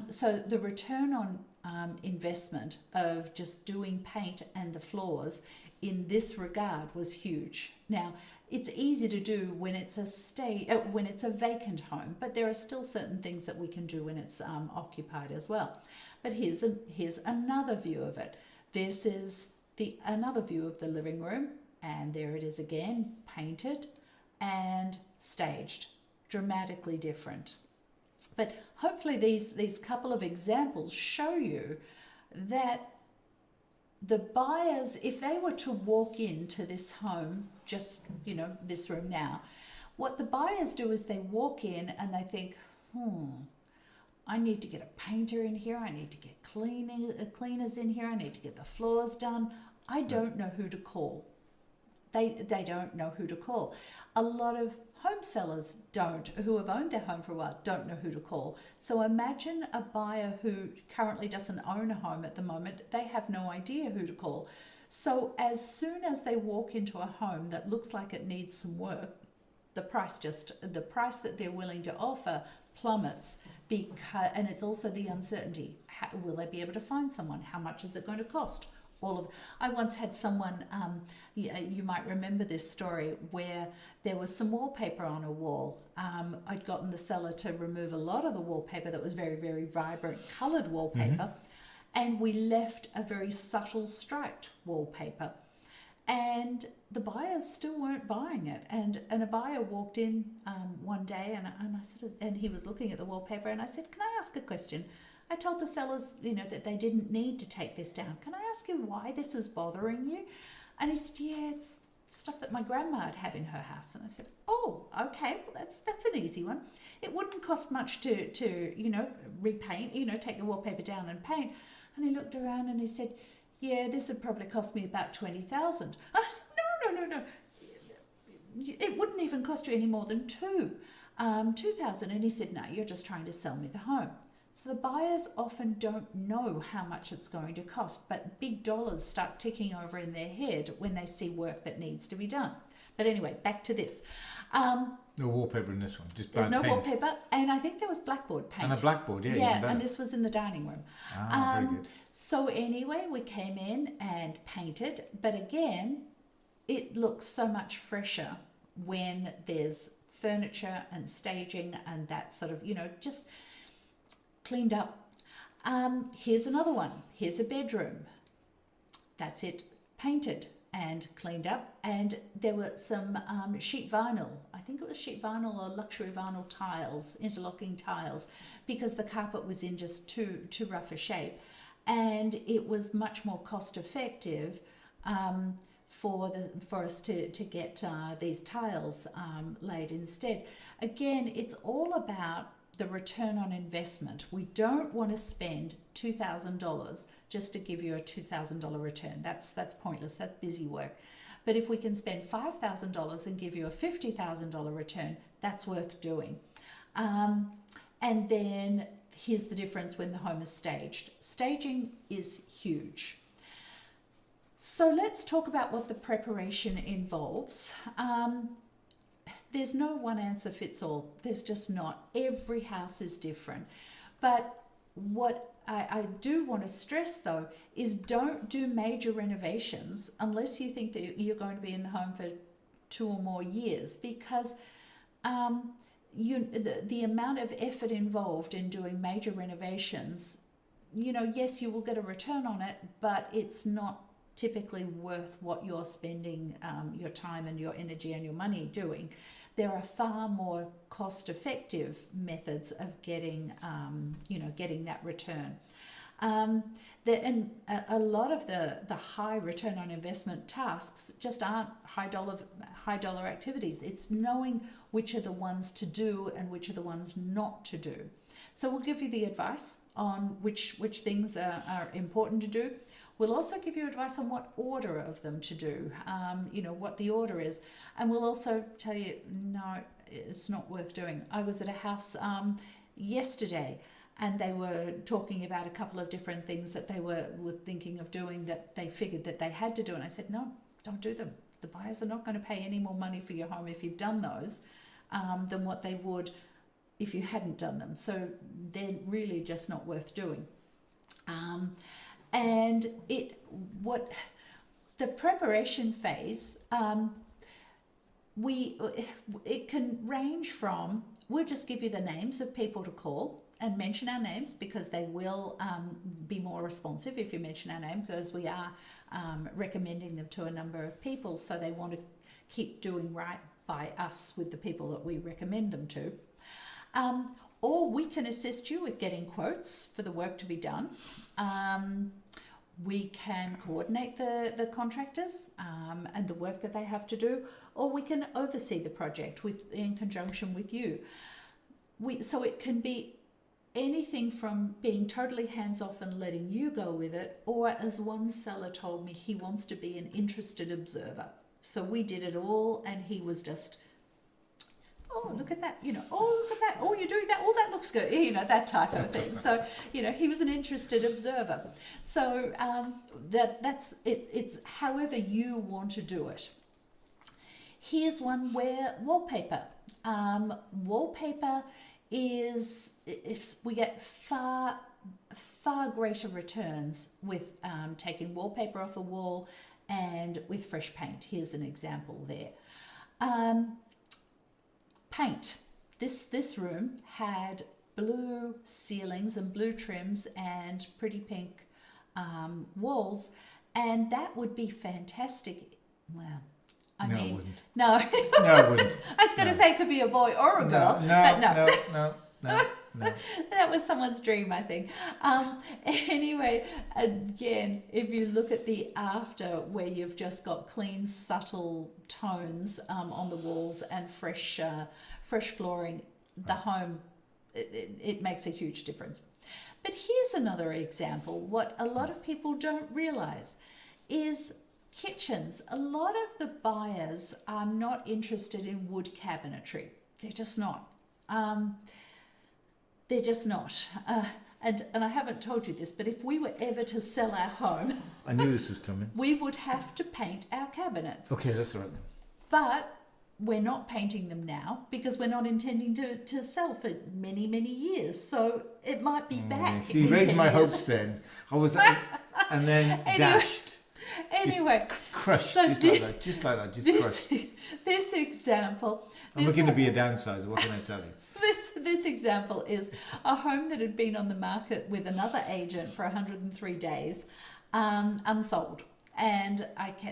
So the return on investment of just doing paint and the floors in this regard was huge. Now, it's easy to do when it's a vacant home, but there are still certain things that we can do when it's occupied as well. But here's another view of it. This is another view of the living room, and there it is again, painted and staged, dramatically different. But hopefully these couple of examples show you that the buyers, if they were to walk into this home, just, this room now, what the buyers do is they walk in and they think, I need to get a painter in here, I need to get cleaners in here, I need to get the floors done. I don't know who to call. They don't know who to call. A lot of home sellers who have owned their home for a while, don't know who to call. So imagine a buyer who currently doesn't own a home at the moment, they have no idea who to call. So as soon as they walk into a home that looks like it needs some work, the price that they're willing to offer plummets, and it's also the uncertainty. Will they be able to find someone? How much is it going to cost? I once had someone, you might remember this story, where there was some wallpaper on a wall. I'd gotten the seller to remove a lot of the wallpaper that was very, very vibrant coloured wallpaper, and we left a very subtle striped wallpaper. And the buyers still weren't buying it. And a buyer walked in one day, and he was looking at the wallpaper, and I said, "Can I ask a question?" I told the sellers, that they didn't need to take this down. "Can I ask you why this is bothering you?" And he said, "Yeah, it's stuff that my grandma'd have in her house." And I said, "Oh, okay, well that's an easy one. It wouldn't cost much to repaint, take the wallpaper down and paint." And he looked around and he said, "Yeah, this would probably cost me about 20,000. And I said, no. It wouldn't even cost you any more than 2,000. And he said, "No, you're just trying to sell me the home." So the buyers often don't know how much it's going to cost, but big dollars start ticking over in their head when they see work that needs to be done. But anyway, back to this. No wallpaper in this one, just There's no paint. wallpaper, and I think there was blackboard paint. And a blackboard, yeah. Yeah, and this was in the dining room. Very good. So anyway, we came in and painted, but again, it looks so much fresher when there's furniture and staging and that sort of, just cleaned up. Here's another one. Here's a bedroom. That's it, painted and cleaned up. And there were some sheet vinyl. I think it was sheet vinyl or luxury vinyl tiles, interlocking tiles, because the carpet was in just too rough a shape. And it was much more cost effective for us to get these tiles laid instead. Again, it's all about the return on investment. We don't want to spend $2,000 just to give you a $2,000 return. That's pointless. That's busy work. But if we can spend $5,000 and give you a $50,000 return, that's worth doing. And then here's the difference when the home is staged. Staging is huge. So let's talk about what the preparation involves. There's no one answer fits all. There's just not. Every house is different. But what I do want to stress, though, is don't do major renovations unless you think that you're going to be in the home for 2 or more years, because the amount of effort involved in doing major renovations, yes, you will get a return on it, but it's not typically worth what you're spending your time and your energy and your money doing. There are far more cost-effective methods of getting that return. And a lot of the high return on investment tasks just aren't high dollar activities. It's knowing which are the ones to do and which are the ones not to do. So we'll give you the advice on which things are important to do. We'll also give you advice on what order of them to do, what the order is. And we'll also tell you, no, it's not worth doing. I was at a house yesterday, and they were talking about a couple of different things that they were thinking of doing that they figured that they had to do. And I said, no, don't do them. The buyers are not going to pay any more money for your home if you've done those than what they would if you hadn't done them. So they're really just not worth doing. And the preparation phase, it can range from, we'll just give you the names of people to call and mention our names, because they will be more responsive if you mention our name, because we are recommending them to a number of people, so they want to keep doing right by us with the people that we recommend them to. Or we can assist you with getting quotes for the work to be done. We can coordinate the contractors and the work that they have to do, or we can oversee the project in conjunction with you. So it can be anything from being totally hands-off and letting you go with it, or as one seller told me, he wants to be an interested observer. So we did it all, and he was just, oh, look at that, oh, look at that, oh, you're doing that, oh, that looks good, that type of thing. So, he was an interested observer. So that's it. It's however you want to do it. Here's one where wallpaper. Wallpaper we get far greater returns with taking wallpaper off a wall and with fresh paint. Here's an example there. Paint. This room had blue ceilings and blue trims and pretty pink walls, and that would be fantastic. Well, I mean, it wouldn't. No. No, it wouldn't. I was going to say it could be a boy or a girl, but no. No. That was someone's dream, I think. Anyway, again, if you look at the after, where you've just got clean, subtle tones on the walls and fresh flooring, the home, it makes a huge difference. But here's another example. What a lot of people don't realize is kitchens. A lot of the buyers are not interested in wood cabinetry. They're just not. They're just not. And I haven't told you this, but if we were ever to sell our home, I knew this was coming. we would have to paint our cabinets. Okay, that's all right. But we're not painting them now because we're not intending to sell for many, many years. So it might be back. So you raised my hopes then. I was and then dashed. Anyway, just crushed, so just like that, crushed. This example. I'm looking to be a downsizer. What can I tell you? This example is a home that had been on the market with another agent for 103 days, unsold. And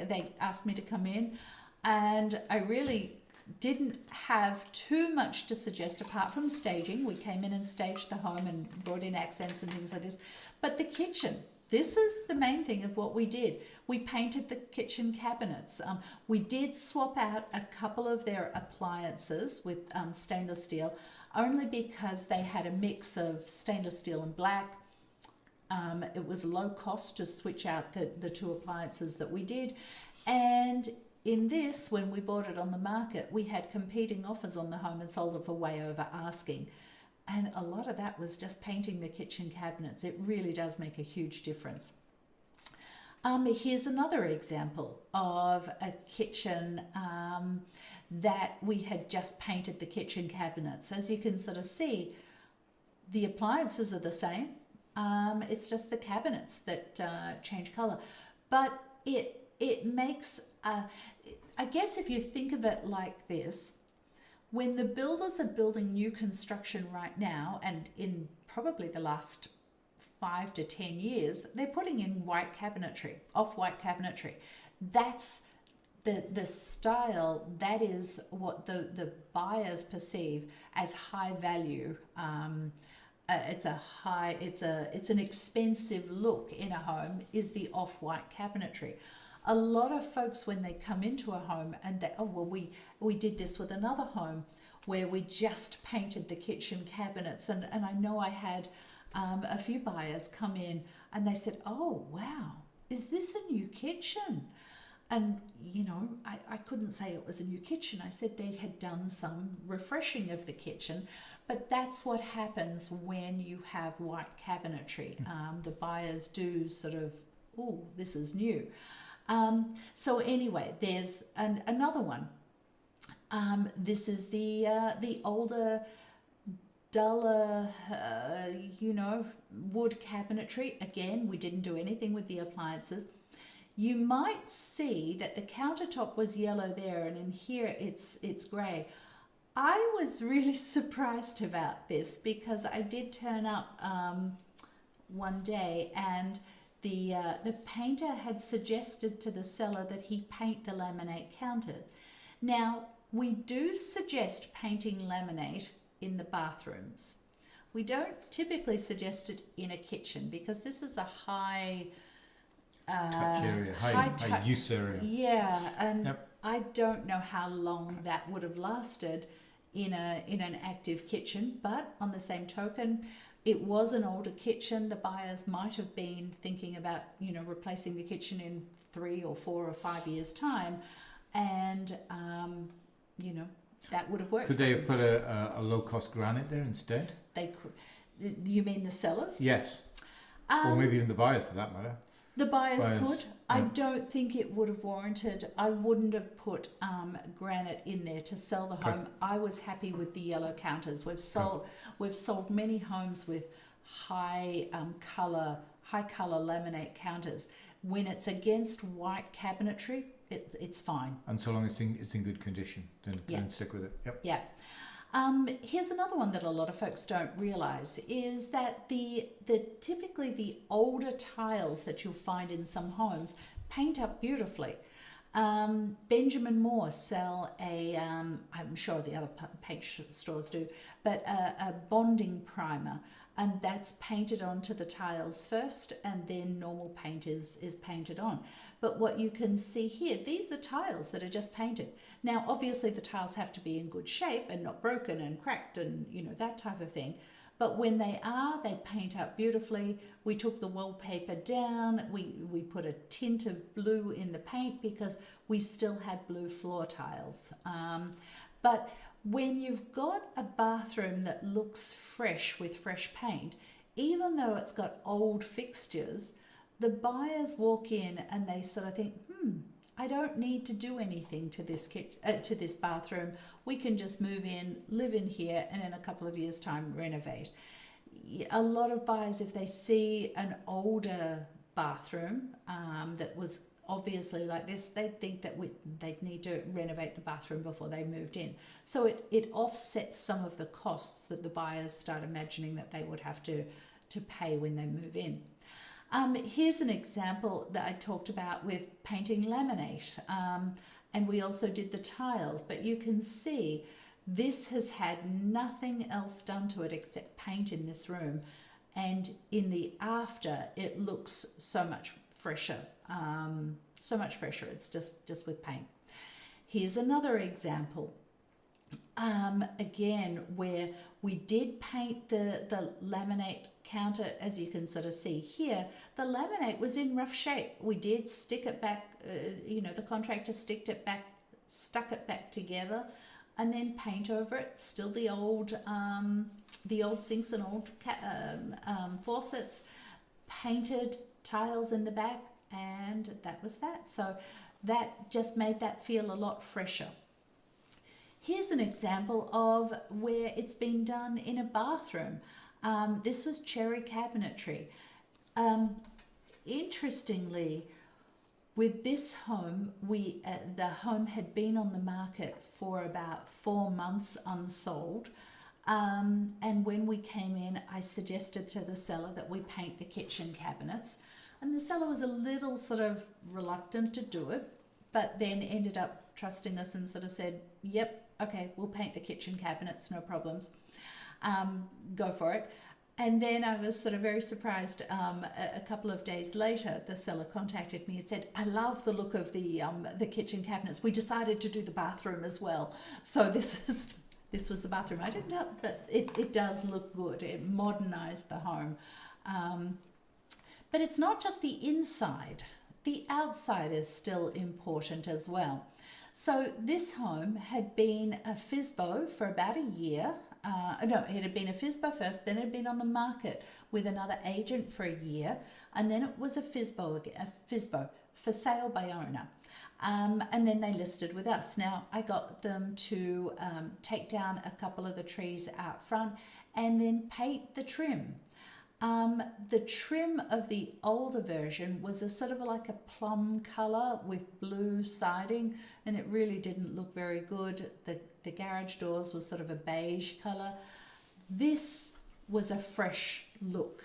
they asked me to come in, and I really didn't have too much to suggest apart from staging. We came in and staged the home and brought in accents and things like this. But the kitchen, this is the main thing of what we did. We painted the kitchen cabinets. We did swap out a couple of their appliances with stainless steel, only because they had a mix of stainless steel and black. It was low cost to switch out the two appliances that we did. And in this, when we bought it on the market, we had competing offers on the home and sold it for way over asking. And a lot of that was just painting the kitchen cabinets. It really does make a huge difference. Here's another example of a kitchen that we had just painted the kitchen cabinets. As you can sort of see, the appliances are the same. It's just the cabinets that change colour. But it makes, I guess if you think of it like this, when the builders are building new construction right now, and in probably the last 5 to 10 years, they're putting in white cabinetry, off-white cabinetry. That's the style, that is what the buyers perceive as high value. It's an expensive look in a home, is the off-white cabinetry. A lot of folks, when they come into a home and they, we did this with another home where we just painted the kitchen cabinets, and I know I had a few buyers come in and they said, oh wow, is this a new kitchen? And I couldn't say it was a new kitchen. I said they had done some refreshing of the kitchen, but that's what happens when you have white cabinetry. The buyers do sort of, oh, this is new. So anyway, there's another one. This is the older, duller, wood cabinetry. Again, we didn't do anything with the appliances. You might see that the countertop was yellow there, and in here it's grey. I was really surprised about this because I did turn up one day and the painter had suggested to the seller that he paint the laminate counter. Now, we do suggest painting laminate in the bathrooms. We don't typically suggest it in a kitchen because this is a high Touch area, high use area. Yeah, and Yep. I don't know how long that would have lasted in an active kitchen, but on the same token, it was an older kitchen. The buyers might have been thinking about, replacing the kitchen in 3 or 4 or 5 years' time, and that would have worked. Could they have put a low-cost granite there instead? They could. You mean the sellers? Yes. Or maybe even the buyers, for that matter. The buyers could. I yeah. don't think it would have warranted. I wouldn't have put granite in there to sell the home. I was happy with the yellow counters. We've sold many homes with high color laminate counters. When it's against white cabinetry, it's fine. And so long as it's in good condition, then stick with it. Yep. Yeah. Here's another one that a lot of folks don't realise is that the typically the older tiles that you'll find in some homes paint up beautifully. Benjamin Moore sell I'm sure the other paint stores do, but a bonding primer, and that's painted onto the tiles first, and then normal paint is painted on. But what you can see here, these are tiles that are just painted. Now, obviously the tiles have to be in good shape and not broken and cracked and, that type of thing. But when they paint up beautifully. We took the wallpaper down. We put a tint of blue in the paint because we still had blue floor tiles. But when you've got a bathroom that looks fresh with fresh paint, even though it's got old fixtures, the buyers walk in and they sort of think, I don't need to do anything to this bathroom. We can just move in, live in here, and in a couple of years' time renovate. A lot of buyers, if they see an older bathroom that was obviously like this, they'd think that they'd need to renovate the bathroom before they moved in. So it offsets some of the costs that the buyers start imagining that they would have to pay when they move in. Here's an example that I talked about with painting laminate, and we also did the tiles, but you can see this has had nothing else done to it except paint in this room, and in the after it looks so much fresher, it's just with paint. Here's another example. Again, where we did paint the laminate counter, as you can sort of see here, the laminate was in rough shape. We did stick it back, the contractor stuck it back together, and then paint over it. Still the old sinks and old faucets, painted tiles in the back, and that was that. So that just made that feel a lot fresher. Here's an example of where it's been done in a bathroom. This was cherry cabinetry. Interestingly, with this home, the home had been on the market for about 4 months unsold. And when we came in, I suggested to the seller that we paint the kitchen cabinets. And the seller was a little sort of reluctant to do it, but then ended up trusting us and sort of said, yep, okay, we'll paint the kitchen cabinets, no problems. Go for it. And then I was sort of very surprised. A couple of days later, the seller contacted me and said, I love the look of the kitchen cabinets. We decided to do the bathroom as well. So this was the bathroom. I didn't know, but it does look good. It modernized the home. But it's not just the inside. The outside is still important as well. So this home had been a FSBO for about a year. It had been a FSBO first, then it had been on the market with another agent for a year, and then it was a FSBO for sale by owner. And then they listed with us. Now, I got them to take down a couple of the trees out front and then paint the trim. The trim of the older version was a sort of like a plum colour with blue siding, and it really didn't look very good. The garage doors was sort of a beige colour. This was a fresh look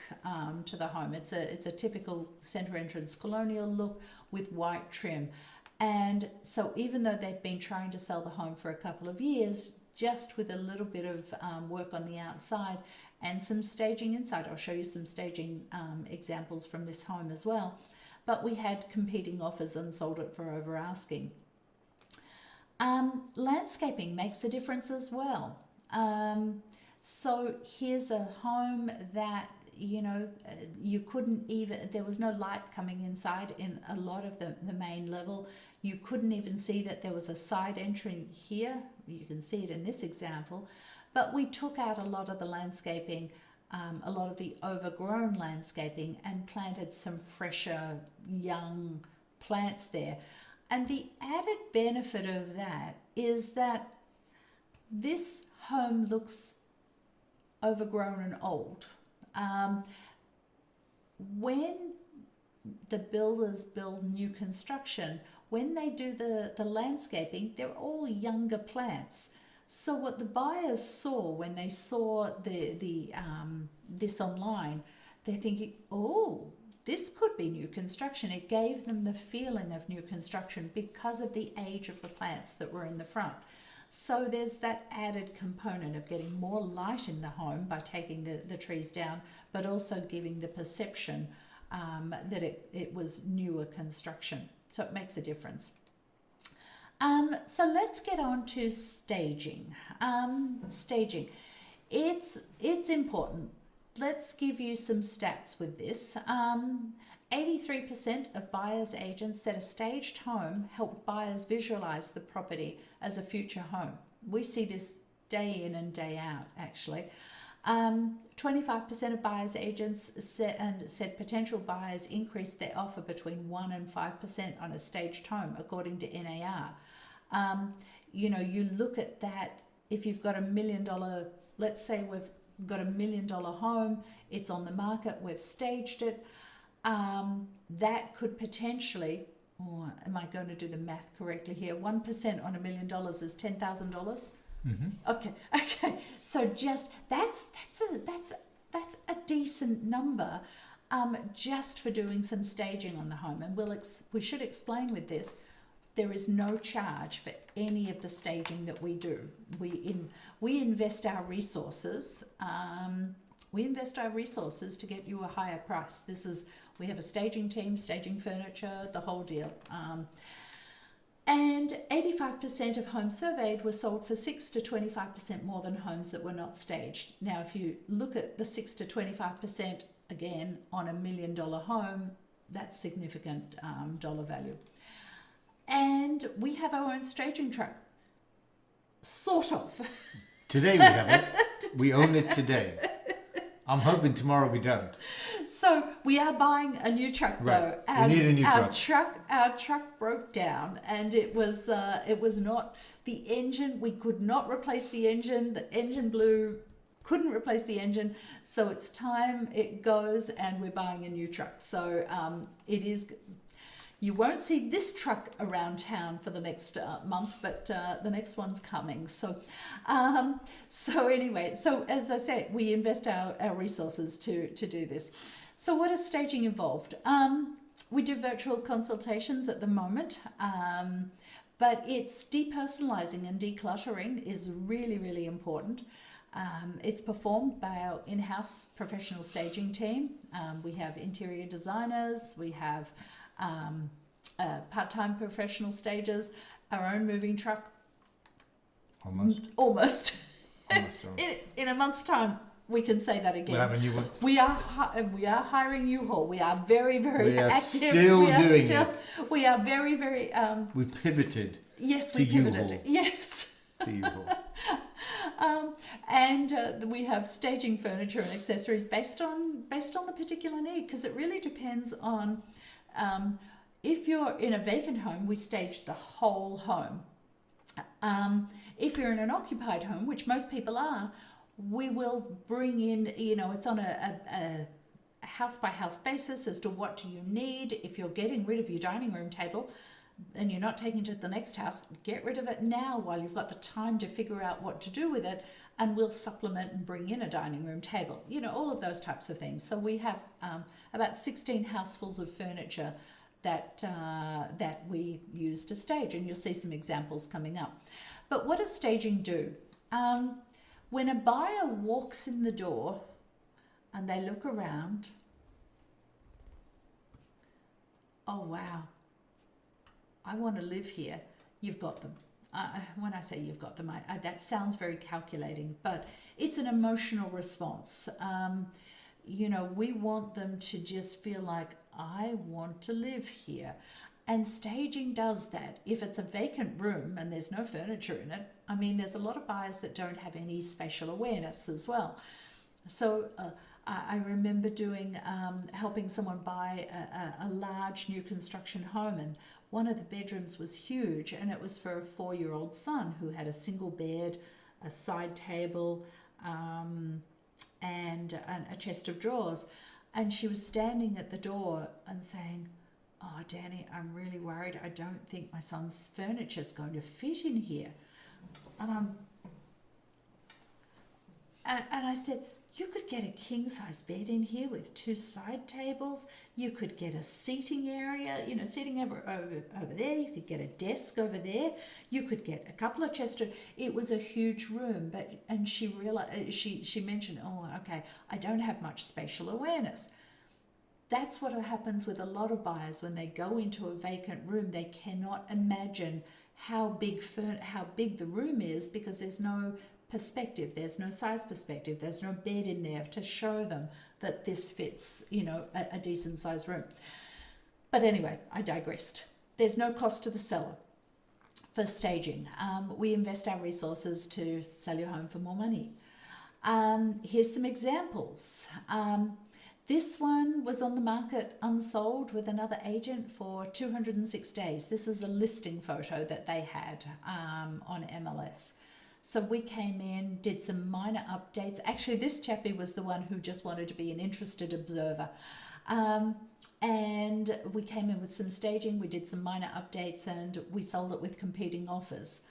to the home. It's a typical centre entrance colonial look with white trim. And so even though they'd been trying to sell the home for a couple of years, just with a little bit of work on the outside and some staging inside, I'll show you some staging examples from this home as well, but we had competing offers and sold it for over asking. Landscaping makes a difference as well. So here's a home that, you know, you couldn't even, there was no light coming inside in a lot of the main level. You couldn't even see that there was a side entry here. You can see it in this example. But we took out a lot of the landscaping, a lot of the overgrown landscaping, and planted some fresher, young plants there. And the added benefit of that is that this home looks overgrown and old. When the builders build new construction, when they do the landscaping, they're all younger plants. So what the buyers saw when they saw this online, they're thinking, oh, this could be new construction. It gave them the feeling of new construction because of the age of the plants that were in the front. So there's that added component of getting more light in the home by taking the trees down, but also giving the perception that it was newer construction. So it makes a difference. So let's get on to staging. Staging, it's important. Let's give you some stats with this. 83% of buyers' agents said a staged home helped buyers visualize the property as a future home. We see this day in and day out, actually. 25% of buyers' agents said potential buyers increased their offer between 1 and 5% on a staged home, according to NAR. You know, you look at that, if you've got $1 million, let's say we've got $1 million home, it's on the market, we've staged it, that could potentially, or am I going to do the math correctly here? 1% on $1 million is $10,000. Mm-hmm. Okay. So just that's a decent number, just for doing some staging on the home. And we should explain with this, there is no charge for any of the staging that we do. We invest our resources. We invest our resources to get you a higher price. We have a staging team, staging furniture, the whole deal. And 85% of homes surveyed were sold for 6 to 25% more than homes that were not staged. Now, if you look at the 6 to 25% again on $1 million home, that's significant dollar value. And we have our own staging truck, sort of. Today we have it. We own it today. I'm hoping tomorrow we don't. So we are buying a new truck, though. Right. We need a new truck. Our truck broke down, and it was not the engine. We could not replace the engine. The engine blew. Couldn't replace the engine. So it's time it goes, and we're buying a new truck. So it is. You won't see this truck around town for the next month, but the next one's coming. So anyway, so as I said, we invest our resources to do this. So what is staging involved? We do virtual consultations at the moment, but it's depersonalizing and decluttering is really, really important. It's performed by our in-house professional staging team. We have interior designers, we have part-time professional stagers, our own moving truck. Almost. In a month's time, we can say that again. We'll have a new one. We are hiring U-Haul. We are very, very active. Still doing it. We are very, very. We've pivoted. Yes, to we pivoted. U-Haul. Yes. To U-Haul. And we have staging furniture and accessories based on the particular need, because it really depends on. If you're in a vacant home, we stage the whole home. If you're in an occupied home, which most people are, we will bring in, it's on a house by house basis as to what do you need. If you're getting rid of your dining room table and you're not taking it to the next house, get rid of it now while you've got the time to figure out what to do with it, and we'll supplement and bring in a dining room table. You know, all of those types of things. So we have about 16 housefuls of furniture that we use to stage, and you'll see some examples coming up. But what does staging do? When a buyer walks in the door and they look around, oh wow, I want to live here, you've got them. When I say you've got them, that sounds very calculating, but it's an emotional response. You know, we want them to just feel like, I want to live here. And staging does that. If it's a vacant room and there's no furniture in it, I mean, there's a lot of buyers that don't have any spatial awareness as well. So I remember helping someone buy a large new construction home, and one of the bedrooms was huge, and it was for a 4-year-old son who had a single bed, a side table, and a chest of drawers. And she was standing at the door and saying, oh, Danny, I'm really worried. I don't think my son's furniture is going to fit in here. And I said, you could get a king-size bed in here with 2 side tables. You could get a seating area, you know, seating over there. You could get a desk over there. You could get a couple of chests. It was a huge room, and she realized, she mentioned, oh, okay, I don't have much spatial awareness. That's what happens with a lot of buyers when they go into a vacant room. They cannot imagine how big the room is, because there's no perspective, there's no size perspective, there's no bed in there to show them that this fits, you know, a decent sized room. But anyway, I digressed. There's no cost to the seller for staging. We invest our resources to sell your home for more money. Here's some examples. This one was on the market unsold with another agent for 206 days. This is a listing photo that they had on MLS. So we came in, did some minor updates. Actually, this chappie was the one who just wanted to be an interested observer. And we came in with some staging, we did some minor updates, and we sold it with competing offers.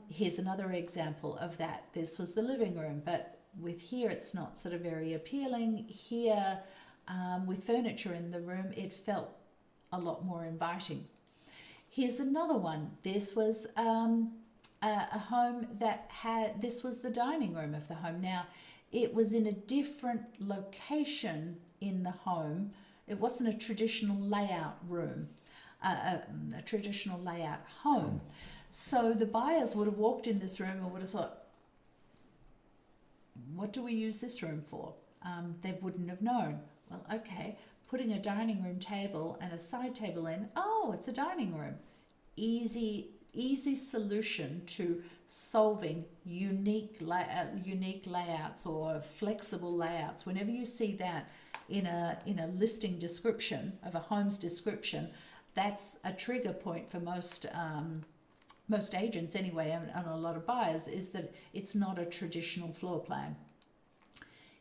Here's another example of that. This was the living room, but with here it's not sort of very appealing. Here, with furniture in the room, it felt a lot more inviting. Here's another one. This was a home that this was the dining room of the home. Now, it was in a different location in the home. It wasn't a traditional layout room, a traditional layout home. So the buyers would have walked in this room and would have thought, what do we use this room for? They wouldn't have known. Well, okay, putting a dining room table and a side table in, oh, it's a dining room. Easy solution to solving unique layouts or flexible layouts. Whenever you see that in a listing description of a home's description, that's a trigger point for most agents anyway, and a lot of buyers, is that it's not a traditional floor plan.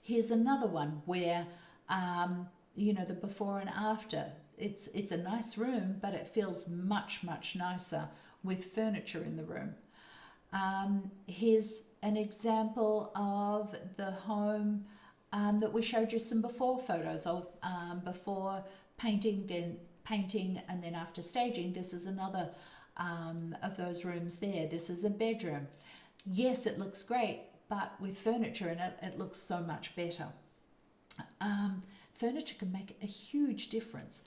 Here's another one where the before and after. It's a nice room, but it feels much nicer with furniture in the room. Here's an example of the home that we showed you some before photos of, before painting, and then after staging. This is another of those rooms there. This is a bedroom. Yes, it looks great, but with furniture in it, it looks so much better. Furniture can make a huge difference.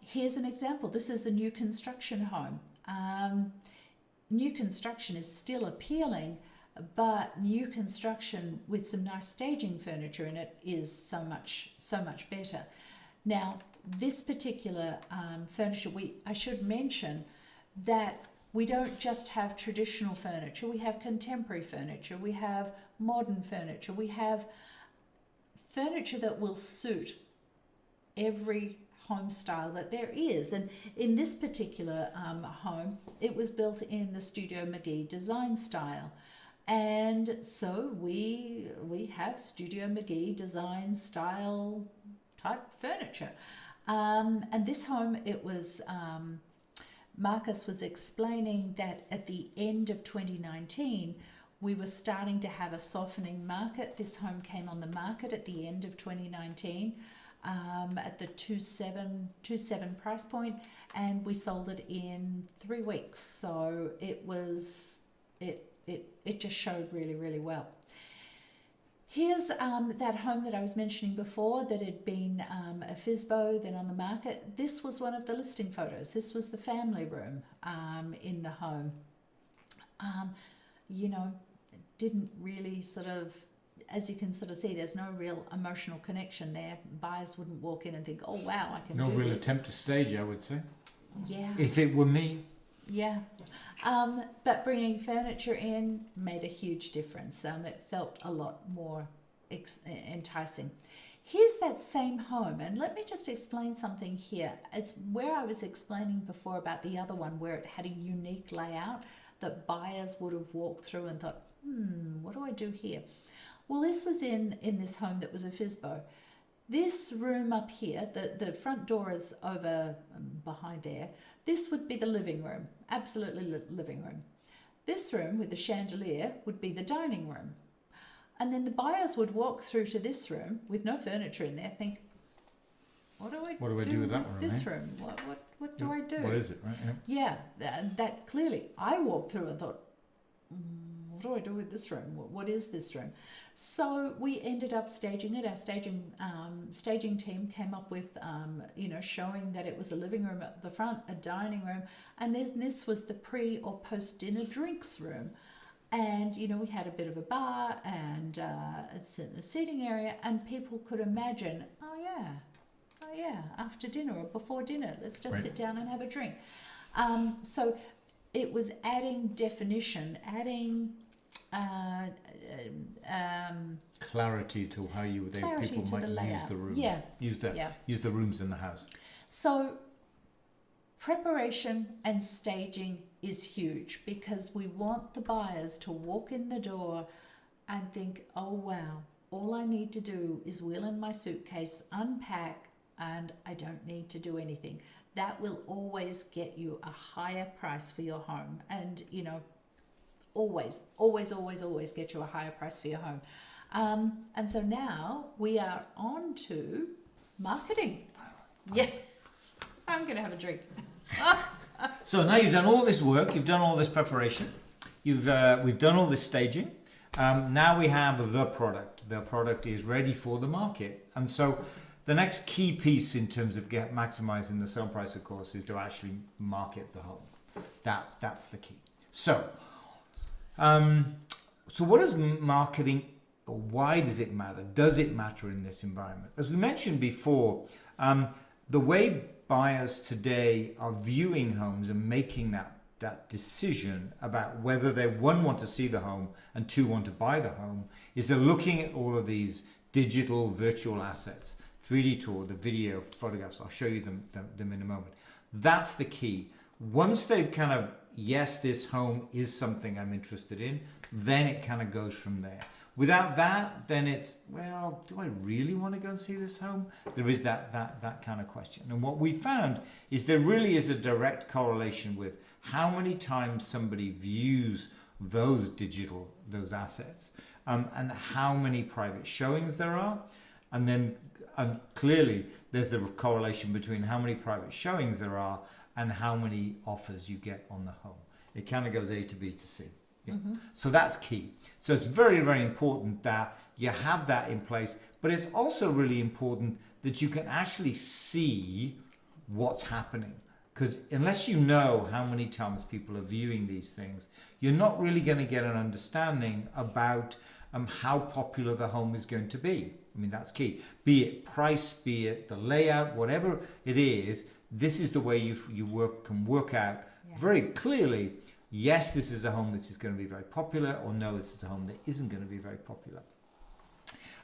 Here's an example. This is a new construction home. New construction is still appealing, but new construction with some nice staging furniture in it is so much better. Now, this particular furniture, I should mention that we don't just have traditional furniture. We have contemporary furniture. We have modern furniture. We have furniture that will suit every home style that there is. And in this particular home, it was built in the Studio McGee design style. And so we have Studio McGee design style type furniture. And this home, it was, Marcus was explaining that at the end of 2019, we were starting to have a softening market. This home came on the market at the end of 2019 at the 2.7 price point, and we sold it in 3 weeks. So it was, it just showed really, really well. Here's that home that I was mentioning before that had been a FSBO, then on the market. This was one of the listing photos. This was the family room in the home. You know, didn't really sort of, as you can sort of see, there's no real emotional connection there. Buyers wouldn't walk in and think, oh wow, I can do this. No real attempt to stage, I would say. Yeah. If it were me. Yeah. But bringing furniture in made a huge difference. It felt a lot more enticing. Here's that same home, and let me just explain something here. It's where I was explaining before about the other one where it had a unique layout that buyers would have walked through and thought, what do I do here? Well, this was in this home that was a FSBO. This room up here, the front door is over behind there. This would be the living room, absolutely living room. This room with the chandelier would be the dining room. And then the buyers would walk through to this room with no furniture in there, think, what do I do with that room? This room? What do I do? What is it, right? Yeah, that clearly. I walked through and thought, what do I do with this room? What is this room? So we ended up staging it. Our staging team came up with, showing that it was a living room at the front, a dining room, and this was the pre or post dinner drinks room. And, we had a bit of a bar and it's in the seating area, and people could imagine, oh yeah, after dinner or before dinner, let's just sit down and have a drink. So it was adding definition, adding clarity to how people might use the room. Yeah. Use the rooms in the house. So preparation and staging is huge because we want the buyers to walk in the door and think, oh wow, all I need to do is wheel in my suitcase, unpack, and I don't need to do anything. That will always get you a higher price for your home. And, always get you a higher price for your home. And so now we are on to marketing. Yeah, I'm going to have a drink. So now you've done all this work, you've done all this preparation, we've done all this staging. Now we have the product. The product is ready for the market. And so the next key piece in terms of maximizing the sale price, of course, is to actually market the home. That's the key. So what is marketing, or why does it matter? Does it matter in this environment? As we mentioned before, the way buyers today are viewing homes and making that decision about whether they, one, want to see the home and two, want to buy the home, is they're looking at all of these digital virtual assets, 3D tour, the video, photographs. I'll show you them in a moment. That's the key. Once they've kind of, yes, this home is something I'm interested in, then it kind of goes from there. Without that, then it's, well, do I really want to go and see this home? There is that kind of question. And what we found is there really is a direct correlation with how many times somebody views those assets, and how many private showings there are. And clearly there's a correlation between how many private showings there are and how many offers you get on the home. It kind of goes A to B to C. Yeah. Mm-hmm. So that's key. So it's very, very important that you have that in place, but it's also really important that you can actually see what's happening. Because unless you know how many times people are viewing these things, you're not really going to get an understanding about how popular the home is going to be. I mean, that's key. Be it price, be it the layout, whatever it is, this is the way you can work out very clearly, yes, this is a home that is going to be very popular, or no, this is a home that isn't going to be very popular.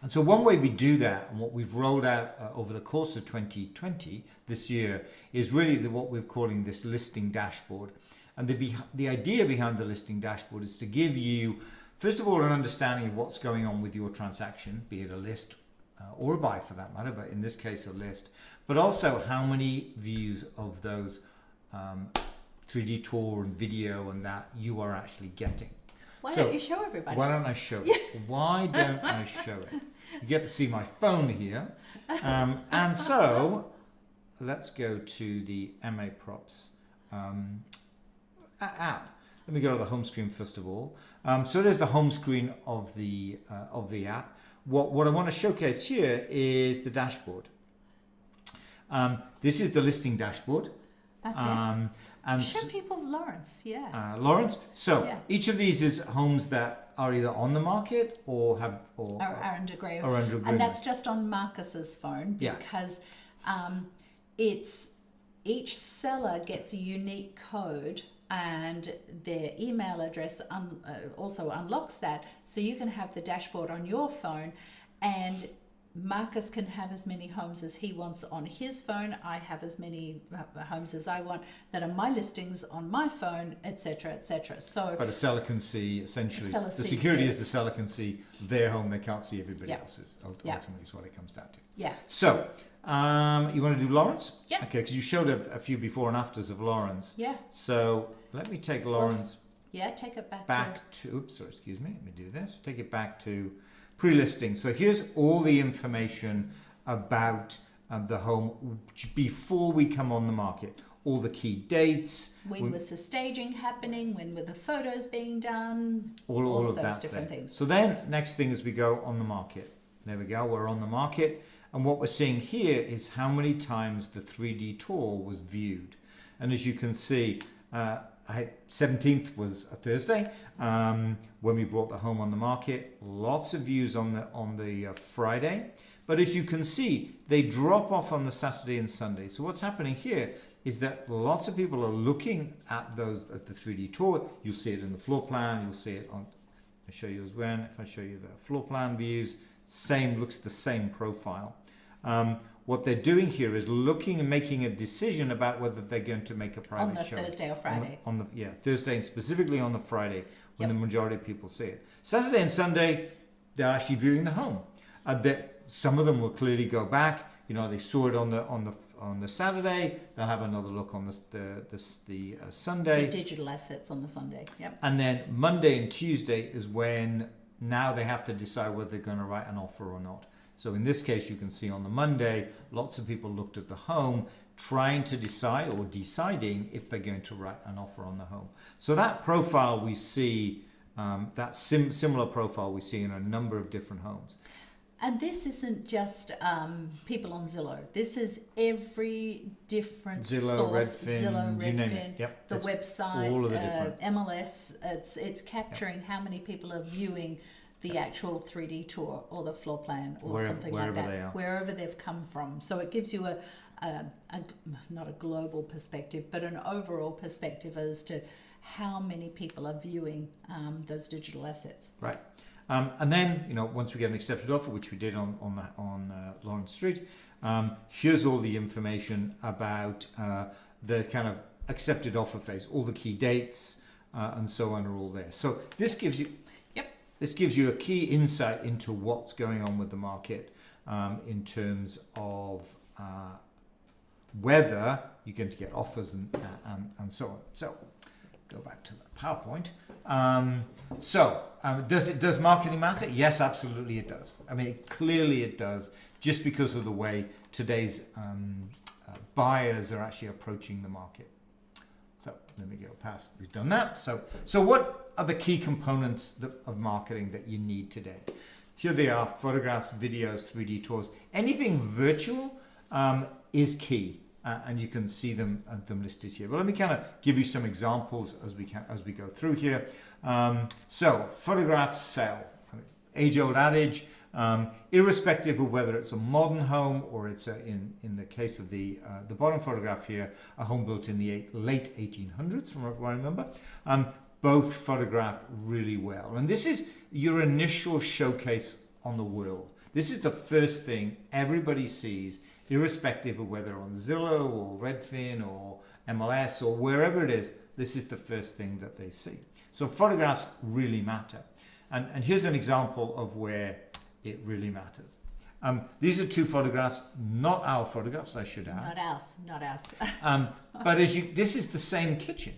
And so one way we do that, and what we've rolled out over the course of 2020 this year, is really what we're calling this listing dashboard. And the idea behind the listing dashboard is to give you first of all, an understanding of what's going on with your transaction, be it a list or a buy for that matter, but in this case a list, but also how many views of those 3D tour and video and that you are actually getting. Why don't you show everybody? Why don't I show it? Why don't I show it? You get to see my phone here. And so let's go to the MA Props app. Let me go to the home screen first of all. So there's the home screen of the app. What I want to showcase here is the dashboard. This is the listing dashboard. Okay. And show people Lawrence, yeah. Lawrence. So Yeah. each of these is homes that are either on the market or have Are under agreement. are under agreement. And that's just on Marcus's phone Yeah. because it's each seller gets a unique code and their email address also unlocks that, so you can have the dashboard on your phone, and Marcus can have as many homes as he wants on his phone. I have as many homes as I want that are my listings on my phone, etc., etc. So, but a seller can see essentially seller the sees security theirs. is the seller can see their home, they can't see everybody Yeah. else's. Yeah. Ultimately, is what it comes down to. yeah. So, you want to do Lawrence? Yeah. Okay, because you showed a few before and afters of Lawrence. Yeah. So let me take Lawrence Yeah, take it back to. Oops, sorry, excuse me. Let me do this. Take it back to pre-listing. So here's all the information about the home before we come on the market. All the key dates. when was the staging happening, when were the photos being done, all of those that's different there. things. So then next thing is we go on the market. There we go, we're on the market. And what we're seeing here is how many times the 3D tour was viewed. And as you can see, 17th was a Thursday when we brought the home on the market. Lots of views on the Friday. But as you can see, they drop off on the Saturday and Sunday. So what's happening here is that lots of people are looking at the 3D tour. You'll see it in the floor plan. You'll see it on. I'll show you as well. If I show you the floor plan views, looks the same profile. What they're doing here is looking and making a decision about whether they're going to make a private show. On the Thursday or Friday. Thursday, and specifically on the Friday when Yep. the majority of people see it. Saturday and Sunday, they're actually viewing the home. Some of them will clearly go back. You know, they saw it on the Saturday. They'll have another look on the Sunday. The digital assets on the Sunday. Yep. And then Monday and Tuesday is when now they have to decide whether they're going to write an offer or not. So in this case, you can see on the Monday, lots of people looked at the home, trying to decide or deciding if they're going to write an offer on the home. So that profile we see, that similar profile we see in a number of different homes. And this isn't just people on Zillow. This is every different Zillow, source. Redfin, Zillow, you name Redfin, it. Yep, the it's website, all of the different. MLS. It's capturing how many people are viewing the actual 3D tour or the floor plan or something like that, they are. wherever they've come from. So it gives you a not a global perspective, but an overall perspective as to how many people are viewing those digital assets. Right. And then, you know, once we get an accepted offer, which we did on Lawrence Street, here's all the information about the kind of accepted offer phase. All the key dates and so on are all there. So this gives you a key insight into what's going on with the market in terms of whether you're going to get offers and so on. So go back to the PowerPoint. Does marketing matter? Yes, absolutely it does. I mean, clearly it does, just because of the way today's buyers are actually approaching the market. So let me go past. We've done that. So what are the key components of marketing that you need today? Here they are: photographs, videos, 3D tours. Anything virtual is key. And you can see them listed here. But let me kind of give you some examples as we go through here. So photographs sell. Age-old adage. Irrespective of whether it's a modern home or it's in the case of the bottom photograph here, a home built in the late 1800s, from what I remember. Both photograph really well, and this is your initial showcase on the world. This is the first thing everybody sees, irrespective of whether on Zillow or Redfin or MLS or wherever it is. This is the first thing that they see. So photographs really matter. And here's an example of where it really matters. These are two photographs, not our photographs, I should add. Not ours. But this is the same kitchen.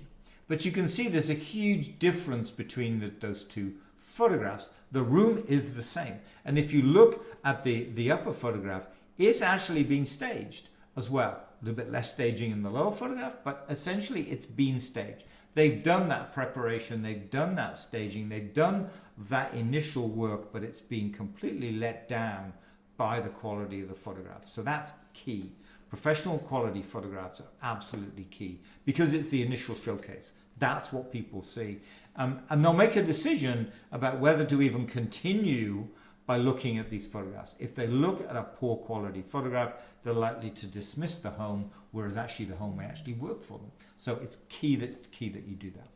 But you can see there's a huge difference between those two photographs. The room is the same. And if you look at the upper photograph, it's actually been staged as well. A little bit less staging in the lower photograph, but essentially it's been staged. They've done that preparation, they've done that staging, they've done that initial work, but it's been completely let down by the quality of the photograph. So that's key. Professional quality photographs are absolutely key because it's the initial showcase. That's what people see. And they'll make a decision about whether to even continue by looking at these photographs. If they look at a poor quality photograph, they're likely to dismiss the home, whereas actually the home may actually work for them. So it's key that you do that.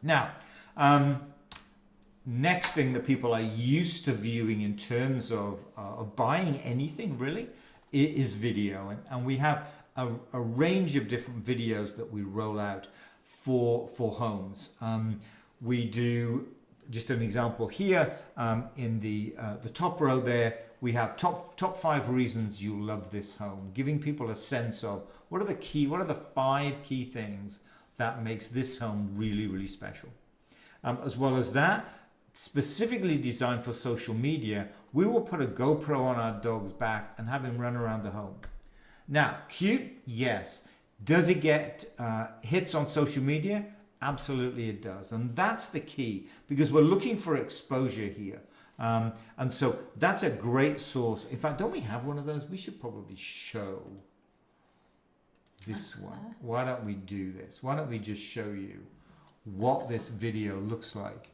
Now, next thing that people are used to viewing in terms of buying anything really is video. And we have a range of different videos that we roll out for homes. We do, just an example here, in the top row there, we have top 5 reasons you love this home, giving people a sense of what are the 5 key things that makes this home really, really special. As well as that, specifically designed for social media, we will put a GoPro on our dog's back and have him run around the home. Now, cute, yes. Does it get hits on social media? Absolutely it does. And that's the key, because we're looking for exposure here. And so that's a great source. In fact, don't we have one of those? We should probably show this one. Why don't we do this? Why don't we just show you what this video looks like?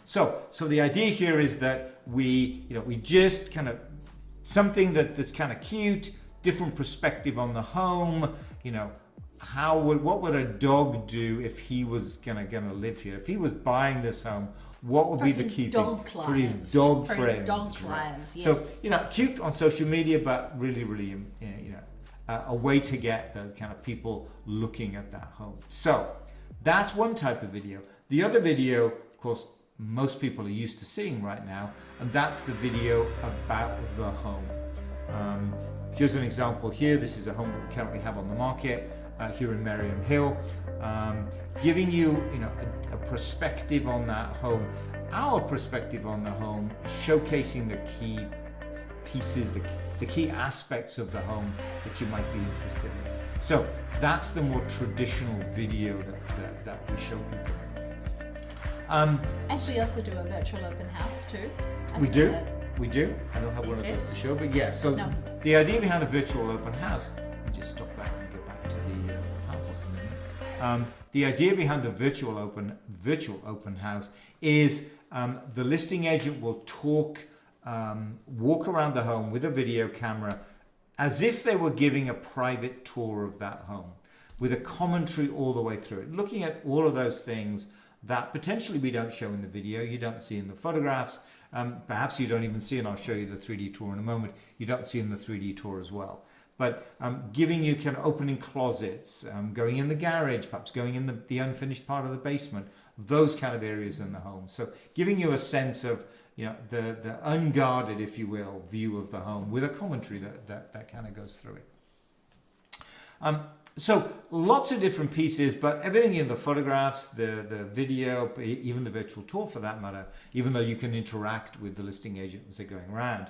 So the idea here is that we just kind of something that's kind of cute, different perspective on the home. What would a dog do if he was gonna live here? If he was buying this home, what would be the key thing for his dog friends? For his dog clients, yes. So cute on social media, but really, really, a way to get the kind of people looking at that home. So that's one type of video. The other video, of course, most people are used to seeing right now, and that's the video about the home. Here's an example here. This is a home that we currently have on the market here in Merriam Hill, giving you, a perspective on that home, our perspective on the home, showcasing the key pieces, the key aspects of the home that you might be interested in. So that's the more traditional video that we show people. And we also do a virtual open house too. We do. I don't have one of those to show, but yeah. So the idea behind a virtual open house, let me just stop that and go back to the PowerPoint a minute. The idea behind the virtual open house is the listing agent will walk around the home with a video camera as if they were giving a private tour of that home, with a commentary all the way through it, looking at all of those things that potentially we don't show in the video, you don't see in the photographs, perhaps you don't even see, and I'll show you the 3D tour in a moment, you don't see in the 3D tour as well. But giving you kind of opening closets, going in the garage, perhaps going in the unfinished part of the basement, those kind of areas in the home. So giving you a sense of the unguarded, if you will, view of the home with a commentary that kind of goes through it. So lots of different pieces, but everything in the photographs, the video, even the virtual tour for that matter, even though you can interact with the listing agent as they're going around,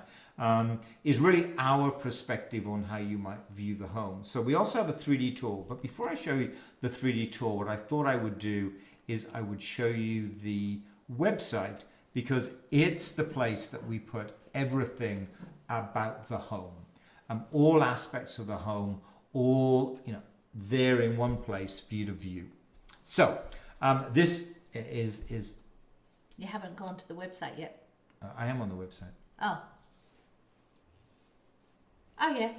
is really our perspective on how you might view the home. So we also have a 3D tour, but before I show you the 3D tour, what I thought I would do is I would show you the website, because it's the place that we put everything about the home, all aspects of the home, all there in one place for you to view. So this is. You haven't gone to the website yet. I am on the website. Oh yeah,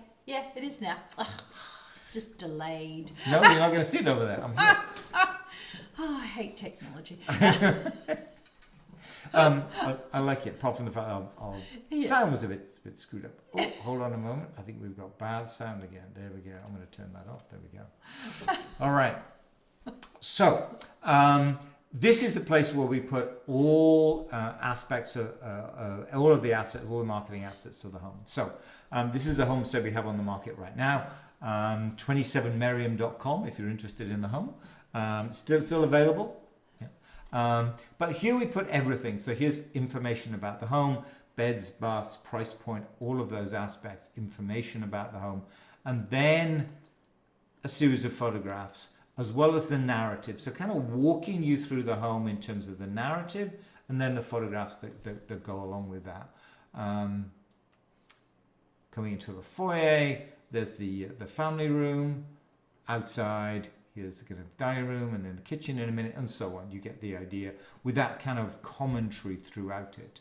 it is now. It's just delayed. No, you're not going to see it over there. I'm here. Oh, I hate technology. I like it, apart from the fact sound was a bit screwed up. Oh, hold on a moment. I think we've got bad sound again. There we go. I'm going to turn that off. There we go. All right. So this is the place where we put all aspects of all of the assets, all the marketing assets of the home. So this is the homestead we have on the market right now. 27merriam.com if you're interested in the home. Still available. Yeah. But here we put everything. So here's information about the home, beds, baths, price point, all of those aspects, information about the home, and then a series of photographs as well as the narrative. So kind of walking you through the home in terms of the narrative and then the photographs that go along with that. Coming into the foyer, there's the family room. Outside, here's the kind of dining room and then the kitchen in a minute and so on. You get the idea with that kind of commentary throughout it.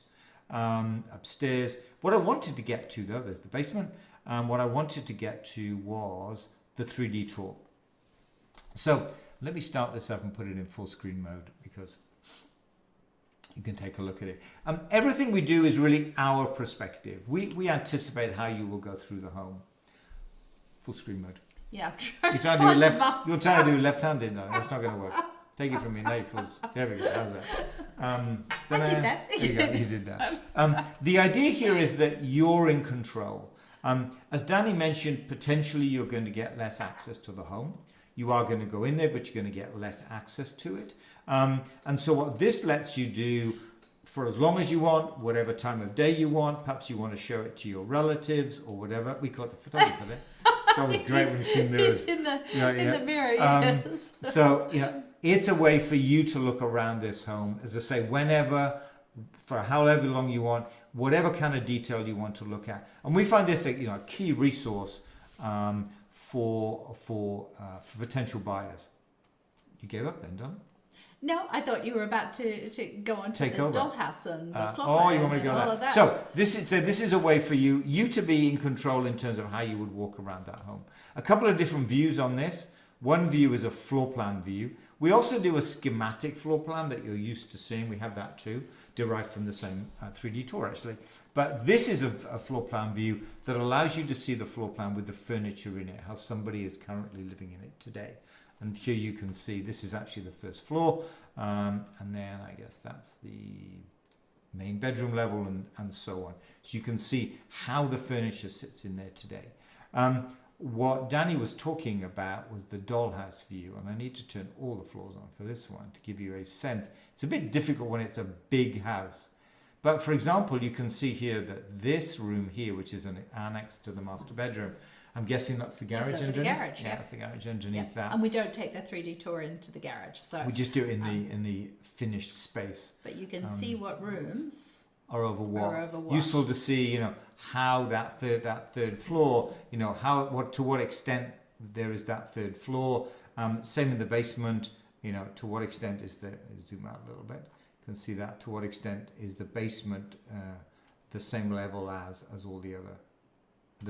Upstairs, what I wanted to get to though, there's the basement. What I wanted to get to was the 3D tour. So let me start this up and put it in full screen mode because you can take a look at it. Everything we do is really our perspective. We anticipate how you will go through the home. Full screen mode. Yeah, You're trying to do it left. You're trying to do left-handed now. That's not going to work. Take it from me. Now there we go. How's that? I did that. There you go. You did that. The idea here is that you're in control. As Danny mentioned, potentially you're going to get less access to the home. You are going to go in there, but you're going to get less access to it. And so what this lets you do for as long as you want, whatever time of day you want, perhaps you want to show it to your relatives or whatever. We call it the photographer there. It's always great when you see mirrors. He's in the mirror, yes. So, it's a way for you to look around this home, as I say, whenever, for however long you want, whatever kind of detail you want to look at. And we find this a key resource for potential buyers. You gave up then, Don? No, I thought you were about to go on to Take the over. dollhouse and the flopper. Oh, you want me to go and all there? of that. So this is a way for you to be in control in terms of how you would walk around that home. A couple of different views on this. One view is a floor plan view. We also do a schematic floor plan that you're used to seeing. We have that too, derived from the same 3D tour actually. But this is a floor plan view that allows you to see the floor plan with the furniture in it, how somebody is currently living in it today. And here you can see this is actually the first floor, and then I guess that's the main bedroom level and so on. So you can see how the furniture sits in there today. What Danny was talking about was the dollhouse view, and I need to turn all the floors on for this one to give you a sense. It's a bit difficult when it's a big house. But for example, you can see here that this room here, which is an annex to the master bedroom, I'm guessing that's the garage underneath. The garage, yeah, that's the garage underneath that. And we don't take the 3D tour into the garage, so We just do it in the finished space. but you can see what rooms Are over what? are over what. Useful to see, how that third floor, to what extent there is that third floor. Same in the basement, to what extent is zoom out a little bit. You can see that to what extent is the basement the same level as all the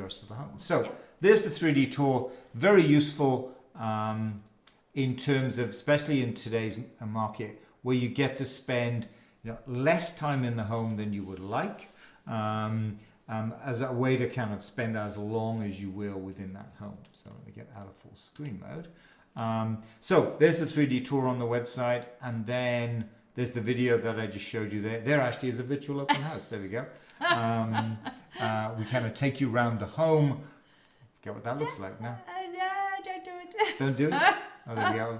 rest of the home. So there's the 3D tour, very useful in terms of, especially in today's market, where you get to spend less time in the home than you would like, as a way to kind of spend as long as you will within that home. So let me get out of full screen mode. So there's the 3D tour on the website, and then there's the video that I just showed you there. There actually is a virtual open house. There we go. We kind of take you around the home. Get what that looks like now. No, don't do it. Don't do it. Oh, there we go.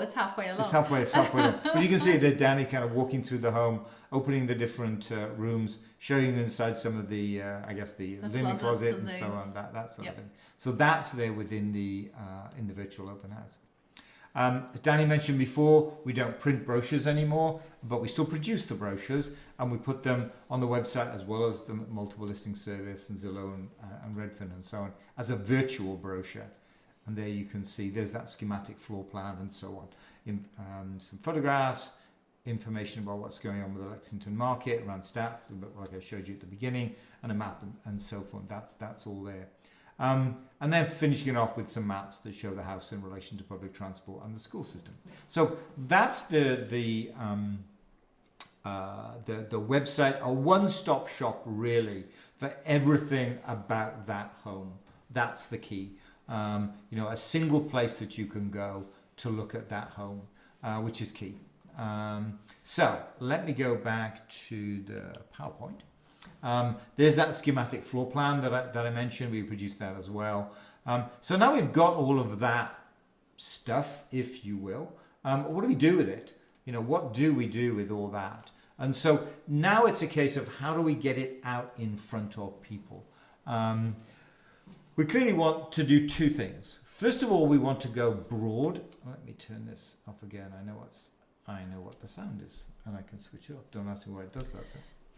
It's halfway along. It's halfway along. But you can see there's Danny kind of walking through the home, opening the different rooms, showing you inside some of the, the linen closet and so on, that sort of thing. So that's there within the in the virtual open house. As Danny mentioned before, we don't print brochures anymore, but we still produce the brochures and we put them on the website as well as the multiple listing service and Zillow and Redfin and so on as a virtual brochure. And there you can see there's that schematic floor plan and so on. Some photographs, information about what's going on with the Lexington market, around stats, like I showed you at the beginning, and a map and so forth. That's all there. And then finishing it off with some maps that show the house in relation to public transport and the school system. So that's the website, a one-stop shop really for everything about that home. That's the key. A single place that you can go to look at that home. which is key. So let me go back to the PowerPoint. There's that schematic floor plan that I mentioned. We produced that as well. So now we've got all of that stuff, if you will. What do we do with it? You know, what do we do with all that? And so now it's a case of how do we get it out in front of people? We clearly want to do two things. First of all, we want to go broad. Let me turn this off again. I know what the sound is, and I can switch it off. Don't ask me why it does that.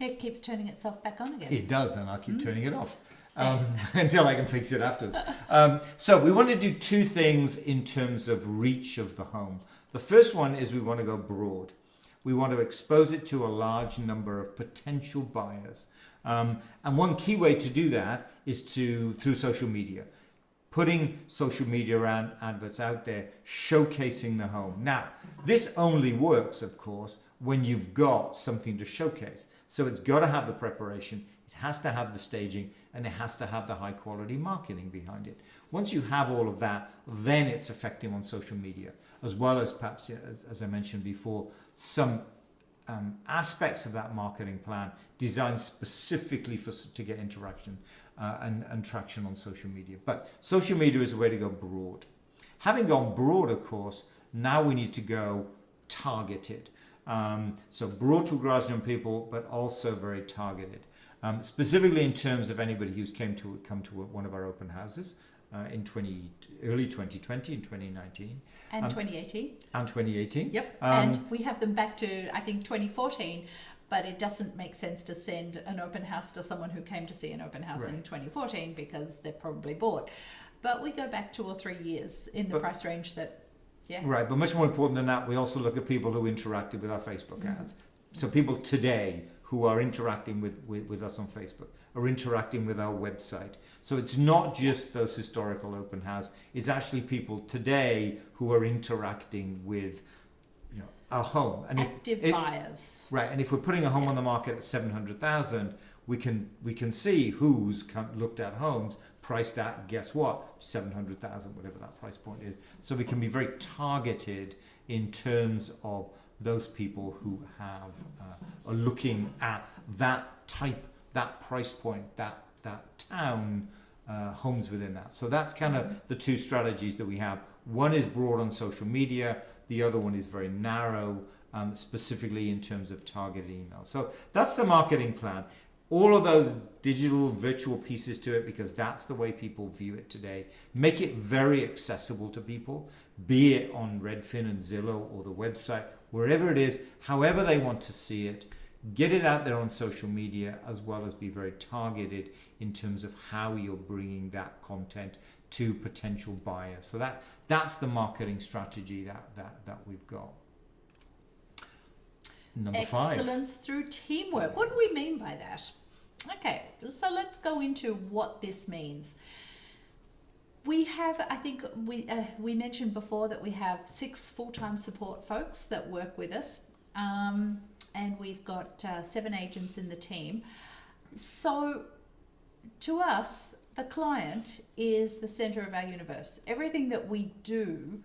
It keeps turning itself back on again. It does, and I'll keep turning it off until I can fix it afterwards. So we want to do two things in terms of reach of the home. The first one is we want to go broad. We want to expose it to a large number of potential buyers. And one key way to do that is through social media. Putting social media adverts out there, showcasing the home. Now, this only works, of course, when you've got something to showcase. So it's got to have the preparation, it has to have the staging, and it has to have the high quality marketing behind it. Once you have all of that, then it's effective on social media, as well as perhaps, as I mentioned before, some aspects of that marketing plan designed specifically to get interaction and traction on social media. But social media is a way to go broad. Having gone broad, of course, now we need to go targeted. So broad to grass young people, but also very targeted. Specifically in terms of anybody who's come to one of our open houses in early 2020 and 2019. And 2018. And 2018. Yep. And we have them back to, I think, 2014. But it doesn't make sense to send an open house to someone who came to see an open house in 2014 because they're probably bored. But we go back 2 or 3 years in the price range that, Right, but much more important than that, we also look at people who interacted with our Facebook ads. So people today who are interacting with us on Facebook, are interacting with our website. So it's not just those historical open house, it's actually people today who are interacting with our home. And active buyers. Right, and if we're putting a home on the market at 700,000, we can see who's looked at homes priced at, guess what, 700,000, whatever that price point is. So we can be very targeted in terms of those people who are looking at that type, that price point, that town, homes within that. So that's kind of the two strategies that we have. One is broad on social media. The other one is very narrow, specifically in terms of targeted email. So that's the marketing plan. All of those digital virtual pieces to it, because that's the way people view it today. Make it very accessible to people, be it on Redfin and Zillow or the website, wherever it is, however they want to see it. Get it out there on social media, as well as be very targeted in terms of how you're bringing that content to potential buyers. So that's the marketing strategy that we've got. Number 5. Excellence through teamwork. What do we mean by that? Okay, so let's go into what this means. We have, I think we mentioned before that we have 6 full-time support folks that work with us, and we've got 7 agents in the team. So to us, the client is the center of our universe. Everything that we do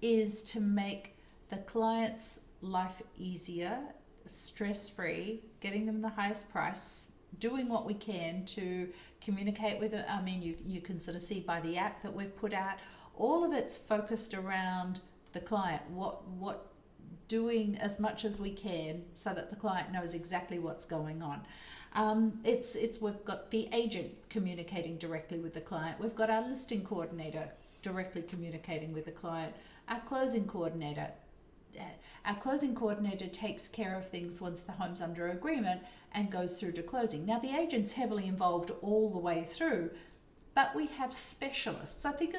is to make the client's life easier, stress-free, getting them the highest price, doing what we can to communicate with it. I mean, you can sort of see by the app that we've put out, all of it's focused around the client, what doing as much as we can so that the client knows exactly what's going on. We've got the agent communicating directly with the client. We've got our listing coordinator directly communicating with the client. Our closing coordinator takes care of things once the home's under agreement and goes through to closing. Now the agent's heavily involved all the way through, but we have specialists. I think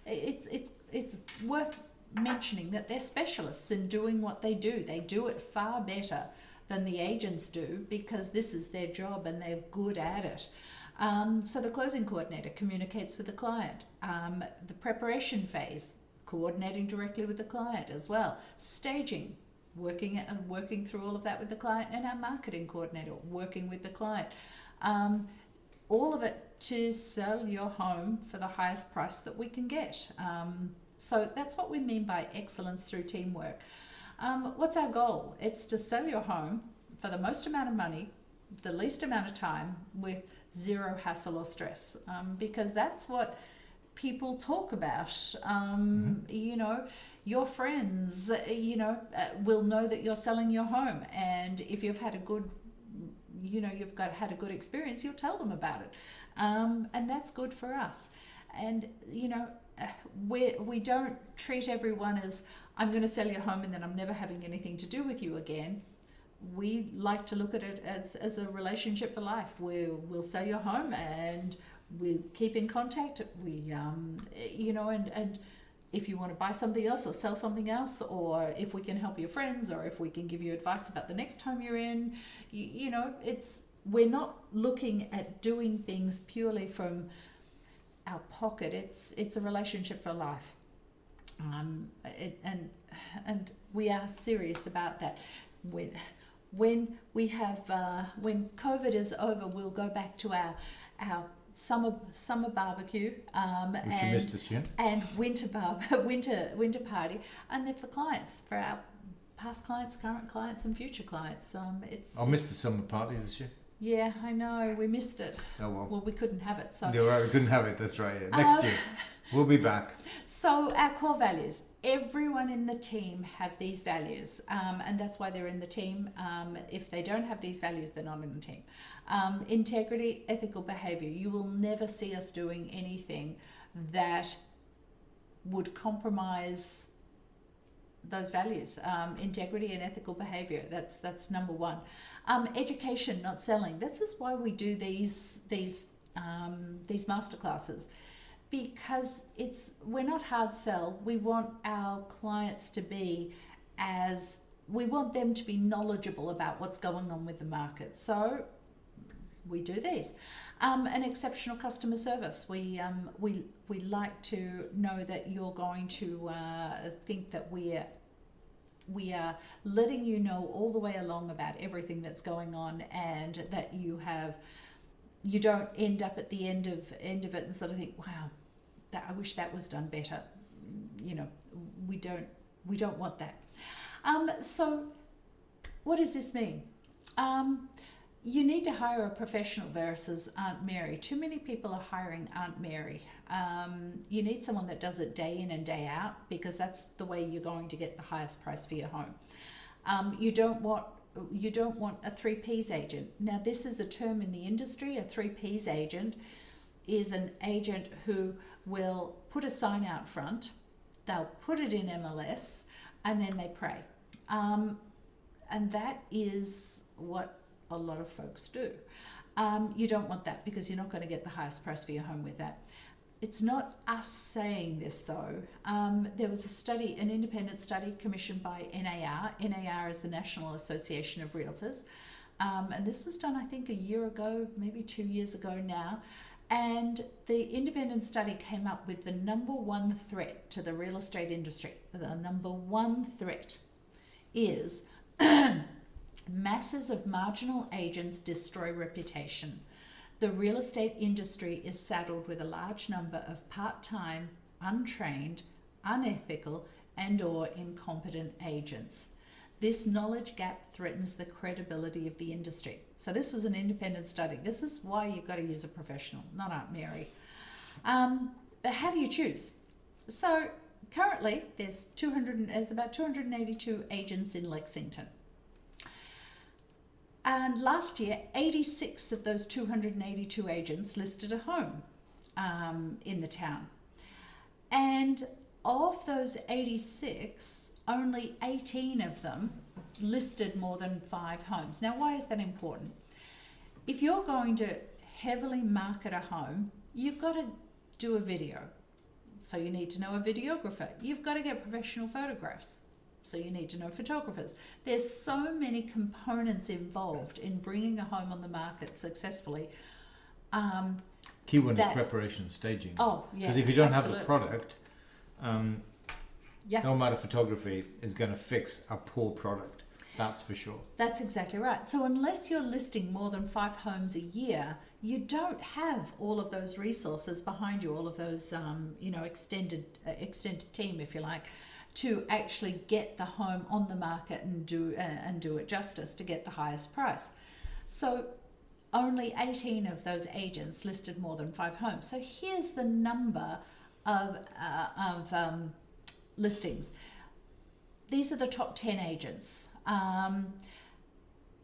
it's worth mentioning that they're specialists in doing what they do. They do it far better than the agents do because this is their job and they're good at it. So the closing coordinator communicates with the client. The preparation phase, coordinating directly with the client as well. Staging, working through all of that with the client, and our marketing coordinator working with the client. All of it to sell your home for the highest price that we can get. So that's what we mean by excellence through teamwork. What's our goal? It's to sell your home for the most amount of money, the least amount of time, with zero hassle or stress, because that's what people talk about. You know, your friends, will know that you're selling your home, and if you've had a good, had a good experience, you'll tell them about it, and that's good for us. And we don't treat everyone as, I'm going to sell your home and then I'm never having anything to do with you again. We like to look at it as a relationship for life. We'll sell your home and we'll keep in contact. And if you want to buy something else or sell something else, or if we can help your friends, or if we can give you advice about the next home you're in, we're not looking at doing things purely from our pocket. It's a relationship for life. And we are serious about that. When COVID is over, we'll go back to our summer barbecue, and winter party, and they're for clients, for our past clients, current clients, and future clients. I'll miss the summer party this year. Yeah, I know, we missed it. Oh well. Well, we couldn't have it. So You're right, we couldn't have it. That's right. Yeah. Next year, we'll be back. So our core values. Everyone in the team have these values, and that's why they're in the team. If they don't have these values, they're not in the team. Integrity, ethical behavior. You will never see us doing anything that would compromise those values. Integrity and ethical behavior. That's number one. Education, not selling. This is why we do these masterclasses. Because we're not hard sell. We want our clients to we want them to be knowledgeable about what's going on with the market. So we do these. An exceptional customer service. We like to know that you're going to think that we are letting you know all the way along about everything that's going on, and that you don't end up at the end of it and sort of think, wow, I wish that was done better. We don't want that. So what does this mean? You need to hire a professional versus Aunt Mary. Too many people are hiring Aunt Mary. You need someone that does it day in and day out, because that's the way you're going to get the highest price for your home. You don't want a 3Ps agent. Now, this is a term in the industry. A 3Ps agent is an agent who will put a sign out front, they'll put it in MLS, and then they pray. And that is what a lot of folks do. You don't want that, because you're not going to get the highest price for your home with that. It's not us saying this, though. There was an independent study commissioned by NAR. NAR is the National Association of Realtors. And this was done, I think, a year ago, maybe 2 years ago now. And the independent study came up with the number one threat to the real estate industry. The number one threat is masses of marginal agents destroy reputation. The real estate industry is saddled with a large number of part-time, untrained, unethical, and/or incompetent agents. This knowledge gap threatens the credibility of the industry. So this was an independent study. This is why you've got to use a professional, not Aunt Mary. But how do you choose? So currently there's about 282 agents in Lexington. And last year, 86 of those 282 agents listed a home in the town. And of those 86, only 18 of them listed more than 5 homes. Now, why is that important? If you're going to heavily market a home, you've got to do a video. So you need to know a videographer. You've got to get professional photographs. So you need to know photographers. There's so many components involved in bringing a home on the market successfully. Key one is preparation, staging. Oh, yeah. Because if you don't absolutely. have the product, no amount of photography is going to fix a poor product. That's for sure. That's exactly right. So unless you're listing more than 5 homes a year, you don't have all of those resources behind you, all of those, extended team, if you like, to actually get the home on the market and do it justice to get the highest price. So only 18 of those agents listed more than 5 homes. So here's the number of listings. These are the top 10 agents.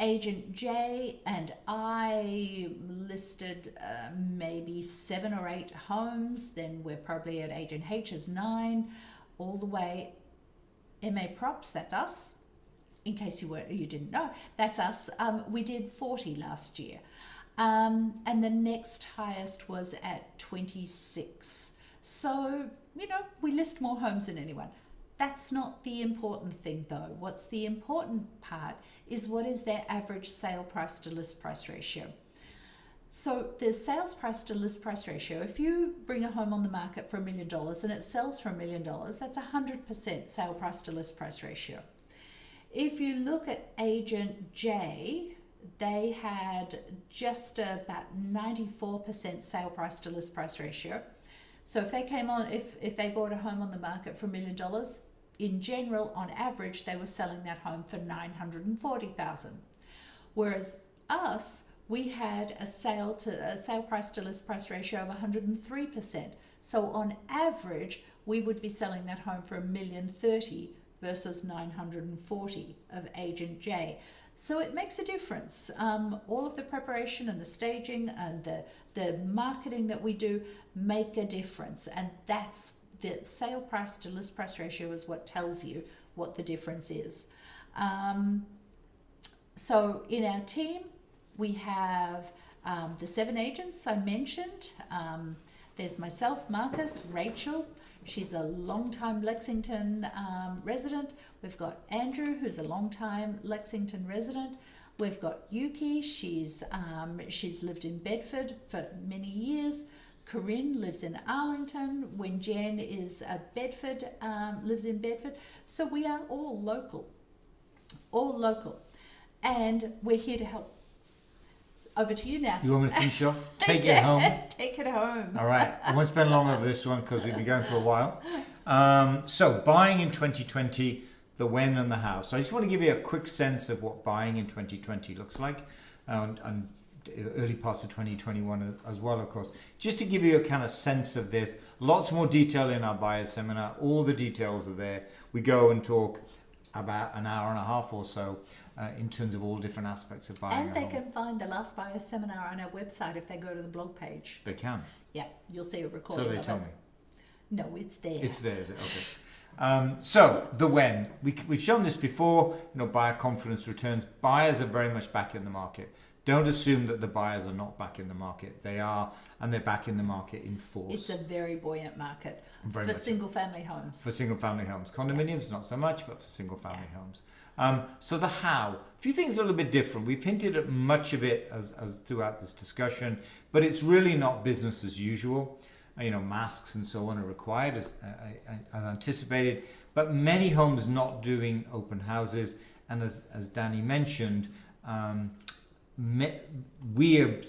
Agent J and I listed maybe 7 or 8 homes. Then we're probably at Agent H's 9, all the way. MA Props, that's us. In case you didn't know, that's us. We did 40 last year. And the next highest was at 26. So, we list more homes than anyone. That's not the important thing though. What's the important part is what is their average sale price to list price ratio. So the sales price to list price ratio, if you bring a home on the market for $1 million and it sells for $1 million, that's 100% sale price to list price ratio. If you look at Agent J, they had just about 94% sale price to list price ratio. So if they came on, if they bought a home on the market for $1 million, in general, on average, they were selling that home for $940,000. Whereas us, we had a sale price to list price ratio of 103%. So on average, we would be selling that home for $1,030,000 versus $940,000 of Agent J. So it makes a difference. All of the preparation and the staging and the marketing that we do make a difference, and that's the sale price to list price ratio is what tells you what the difference is. So in our team, we have the 7 agents I mentioned. There's myself, Marcus, Rachel. She's a long-time Lexington resident. We've got Andrew, who's a long-time Lexington resident. We've got Yuki. She's lived in Bedford for many years. Corinne lives in Arlington. When Jen is at Bedford, lives in Bedford. So we are all local, and we're here to help. Over to you now. You want me to finish off? Take it home. Yes, take it home. All right. I won't spend long over this one because we've been going for a while. So buying in 2020, the when and the how. So I just want to give you a quick sense of what buying in 2020 looks like, and early parts of 2021 as well, of course. Just to give you a kind of sense of this, lots more detail in our buyers seminar. All the details are there. We go and talk about an hour and a half or so in terms of all different aspects of buying. And they can find the last buyers seminar on our website if they go to the blog page. They can. Yeah, you'll see a recording. So they tell me. No, it's there. It's there, is it? Okay. So the when. We've shown this before. Buyer confidence returns. Buyers are very much back in the market. Don't assume that the buyers are not back in the market. They are, and they're back in the market in force. It's a very buoyant market for single-family homes. For single-family homes. Condominiums, not so much, but for single-family homes. So the how. A few things are a little bit different. We've hinted at much of it as throughout this discussion, but it's really not business as usual. Masks and so on are required as anticipated, but many homes not doing open houses, and as Danny mentioned, we're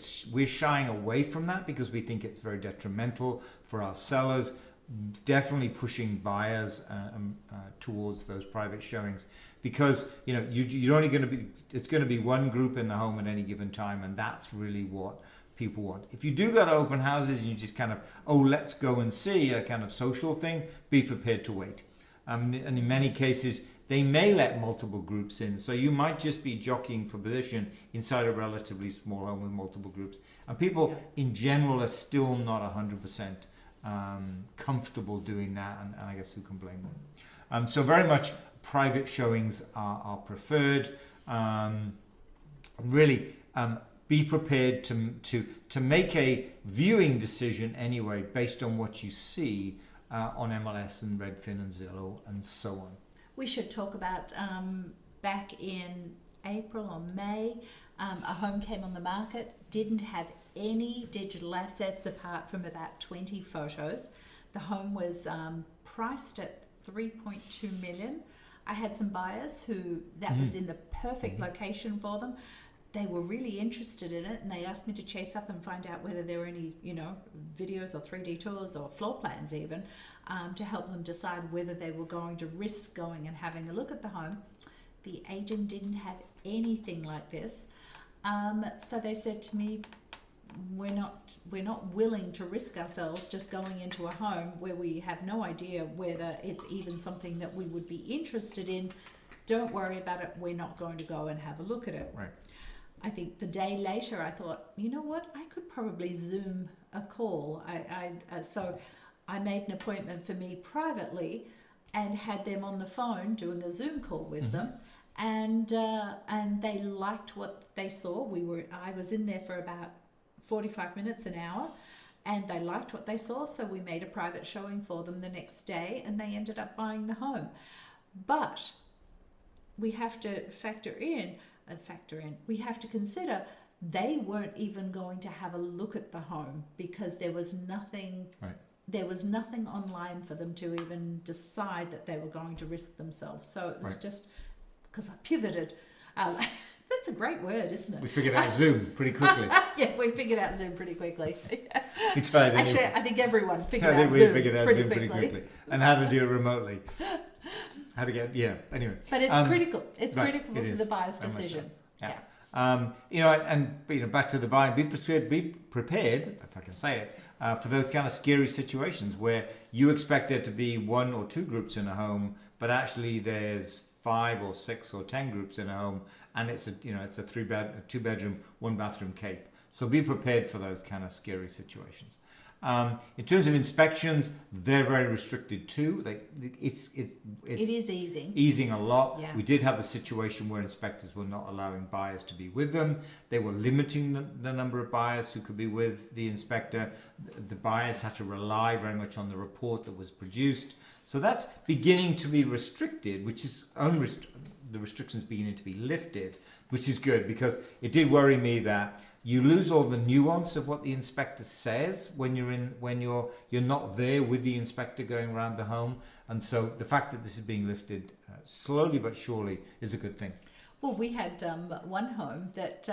shying away from that because we think it's very detrimental for our sellers. Definitely pushing buyers towards those private showings, because you're only going to be, it's going to be one group in the home at any given time, and that's really what people want. If you do go to open houses and you just kind of, let's go and see, a kind of social thing, be prepared to wait. And in many cases, they may let multiple groups in, so you might just be jockeying for position inside a relatively small home with multiple groups. And people in general are still not 100% comfortable doing that, and I guess who can blame them? So very much private showings are preferred. Really be prepared to make a viewing decision anyway based on what you see on MLS and Redfin and Zillow and so on. We should talk about back in April or May, a home came on the market, didn't have any digital assets apart from about 20 photos. The home was priced at $3.2 million. I had some buyers who that was in the perfect location for them. they were really interested in it, and they asked me to chase up and find out whether there were any, videos or 3D tours or floor plans even, to help them decide whether they were going to risk going and having a look at the home. The agent didn't have anything like this. So they said to me, we're not willing to risk ourselves just going into a home where we have no idea whether it's even something that we would be interested in. Don't worry about it. We're not going to go and have a look at it. Right. I think the day later I thought, you know what, I could probably Zoom a call. So I made an appointment for me privately and had them on the phone doing a Zoom call with them, and they liked what they saw. I was in there for about 45 minutes, an hour, and they liked what they saw, so we made a private showing for them the next day, and they ended up buying the home. But we have to we have to consider they weren't even going to have a look at the home because there was nothing online for them to even decide that they were going to risk themselves. So it was just because I pivoted. That's a great word, isn't it? We figured out Zoom pretty quickly. Yeah, we figured out Zoom pretty quickly. We tried. Actually, I think everyone figured out Zoom pretty quickly. And how to do it remotely. How to get, anyway. But it's critical. It's critical it for is. the buyer's decision. Yeah. Back to the buyer, be prepared, if I can say it, for those kind of scary situations where you expect there to be 1 or 2 groups in a home, but actually there's 5 or 6 or 10 groups in a home, and it's a 2-bedroom, 1-bathroom cape. So be prepared for those kind of scary situations. In terms of inspections, they're very restricted too. It is easing a lot. Yeah. We did have the situation where inspectors were not allowing buyers to be with them. They were limiting the number of buyers who could be with the inspector. The buyers had to rely very much on the report that was produced. So that's beginning to be restricted, which is the restrictions beginning to be lifted, which is good, because it did worry me that you lose all the nuance of what the inspector says when you're not there with the inspector going around the home, and so the fact that this is being lifted slowly but surely is a good thing. Well, we had one home that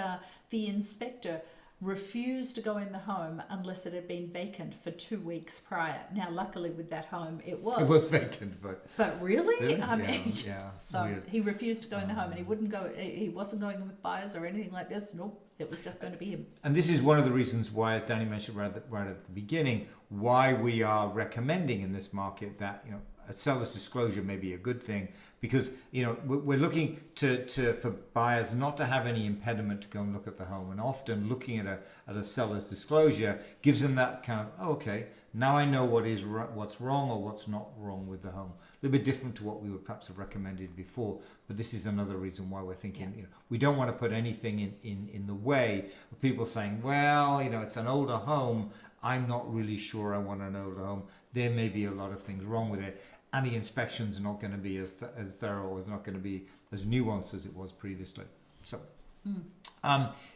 the inspector refused to go in the home unless it had been vacant for 2 weeks prior. Now, luckily with that home, it was vacant, but really, still, so weird. he refused to go in the home, and he wouldn't go. He wasn't going with buyers or anything like this. Nope. It was just going to be him. And this is one of the reasons why, as Danny mentioned right at the beginning, why we are recommending in this market that a seller's disclosure may be a good thing, because we're looking for buyers not to have any impediment to go and look at the home, and often looking at a seller's disclosure gives them that kind of okay, now I know what's wrong or what's not wrong with the home. A little bit different to what we would perhaps have recommended before, but this is another reason why we're thinking we don't want to put anything in the way of people saying, well, it's an older home, I'm not really sure I want an older home, there may be a lot of things wrong with it, and the inspections are not going to be as thorough, or is not going to be as nuanced as it was previously. So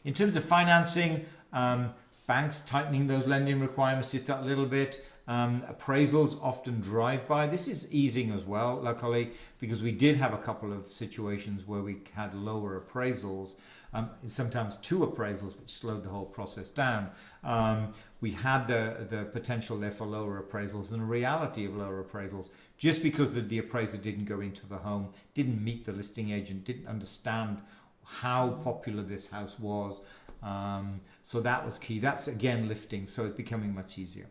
in terms of financing, banks tightening those lending requirements just a little bit. Appraisals often drive by. This is easing as well, luckily, because we did have a couple of situations where we had lower appraisals, sometimes 2 appraisals, which slowed the whole process down. We had the potential there for lower appraisals and a reality of lower appraisals, just because the appraiser didn't go into the home, didn't meet the listing agent, didn't understand how popular this house was. So that was key. That's again lifting, so it's becoming much easier.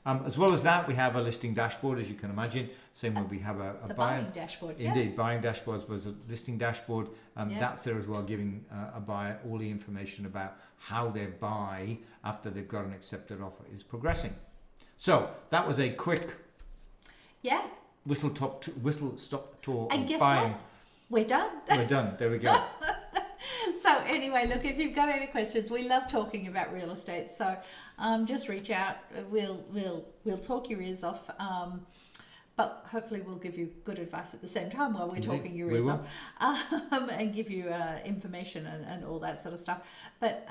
As well as that, we have a listing dashboard, as you can imagine. Same way we have a buying dashboard. Indeed, buying dashboard was a listing dashboard. That's there as well, giving a buyer all the information about how their buy after they've got an accepted offer is progressing. So that was a quick whistle stop tour and of guess buying. What? We're done. We're done. There we go. So anyway, look, if you've got any questions, we love talking about real estate. So just reach out. We'll talk your ears off. But hopefully we'll give you good advice at the same time while we're talking your ears off, and give you information and all that sort of stuff. But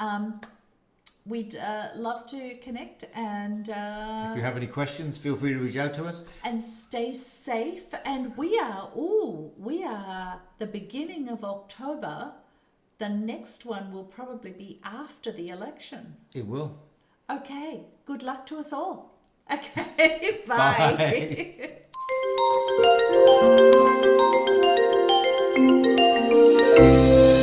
we'd love to connect, and if you have any questions, feel free to reach out to us. And stay safe. And we are the beginning of October. the next one will probably be after the election. It will. Okay, good luck to us all. Okay, bye. Bye.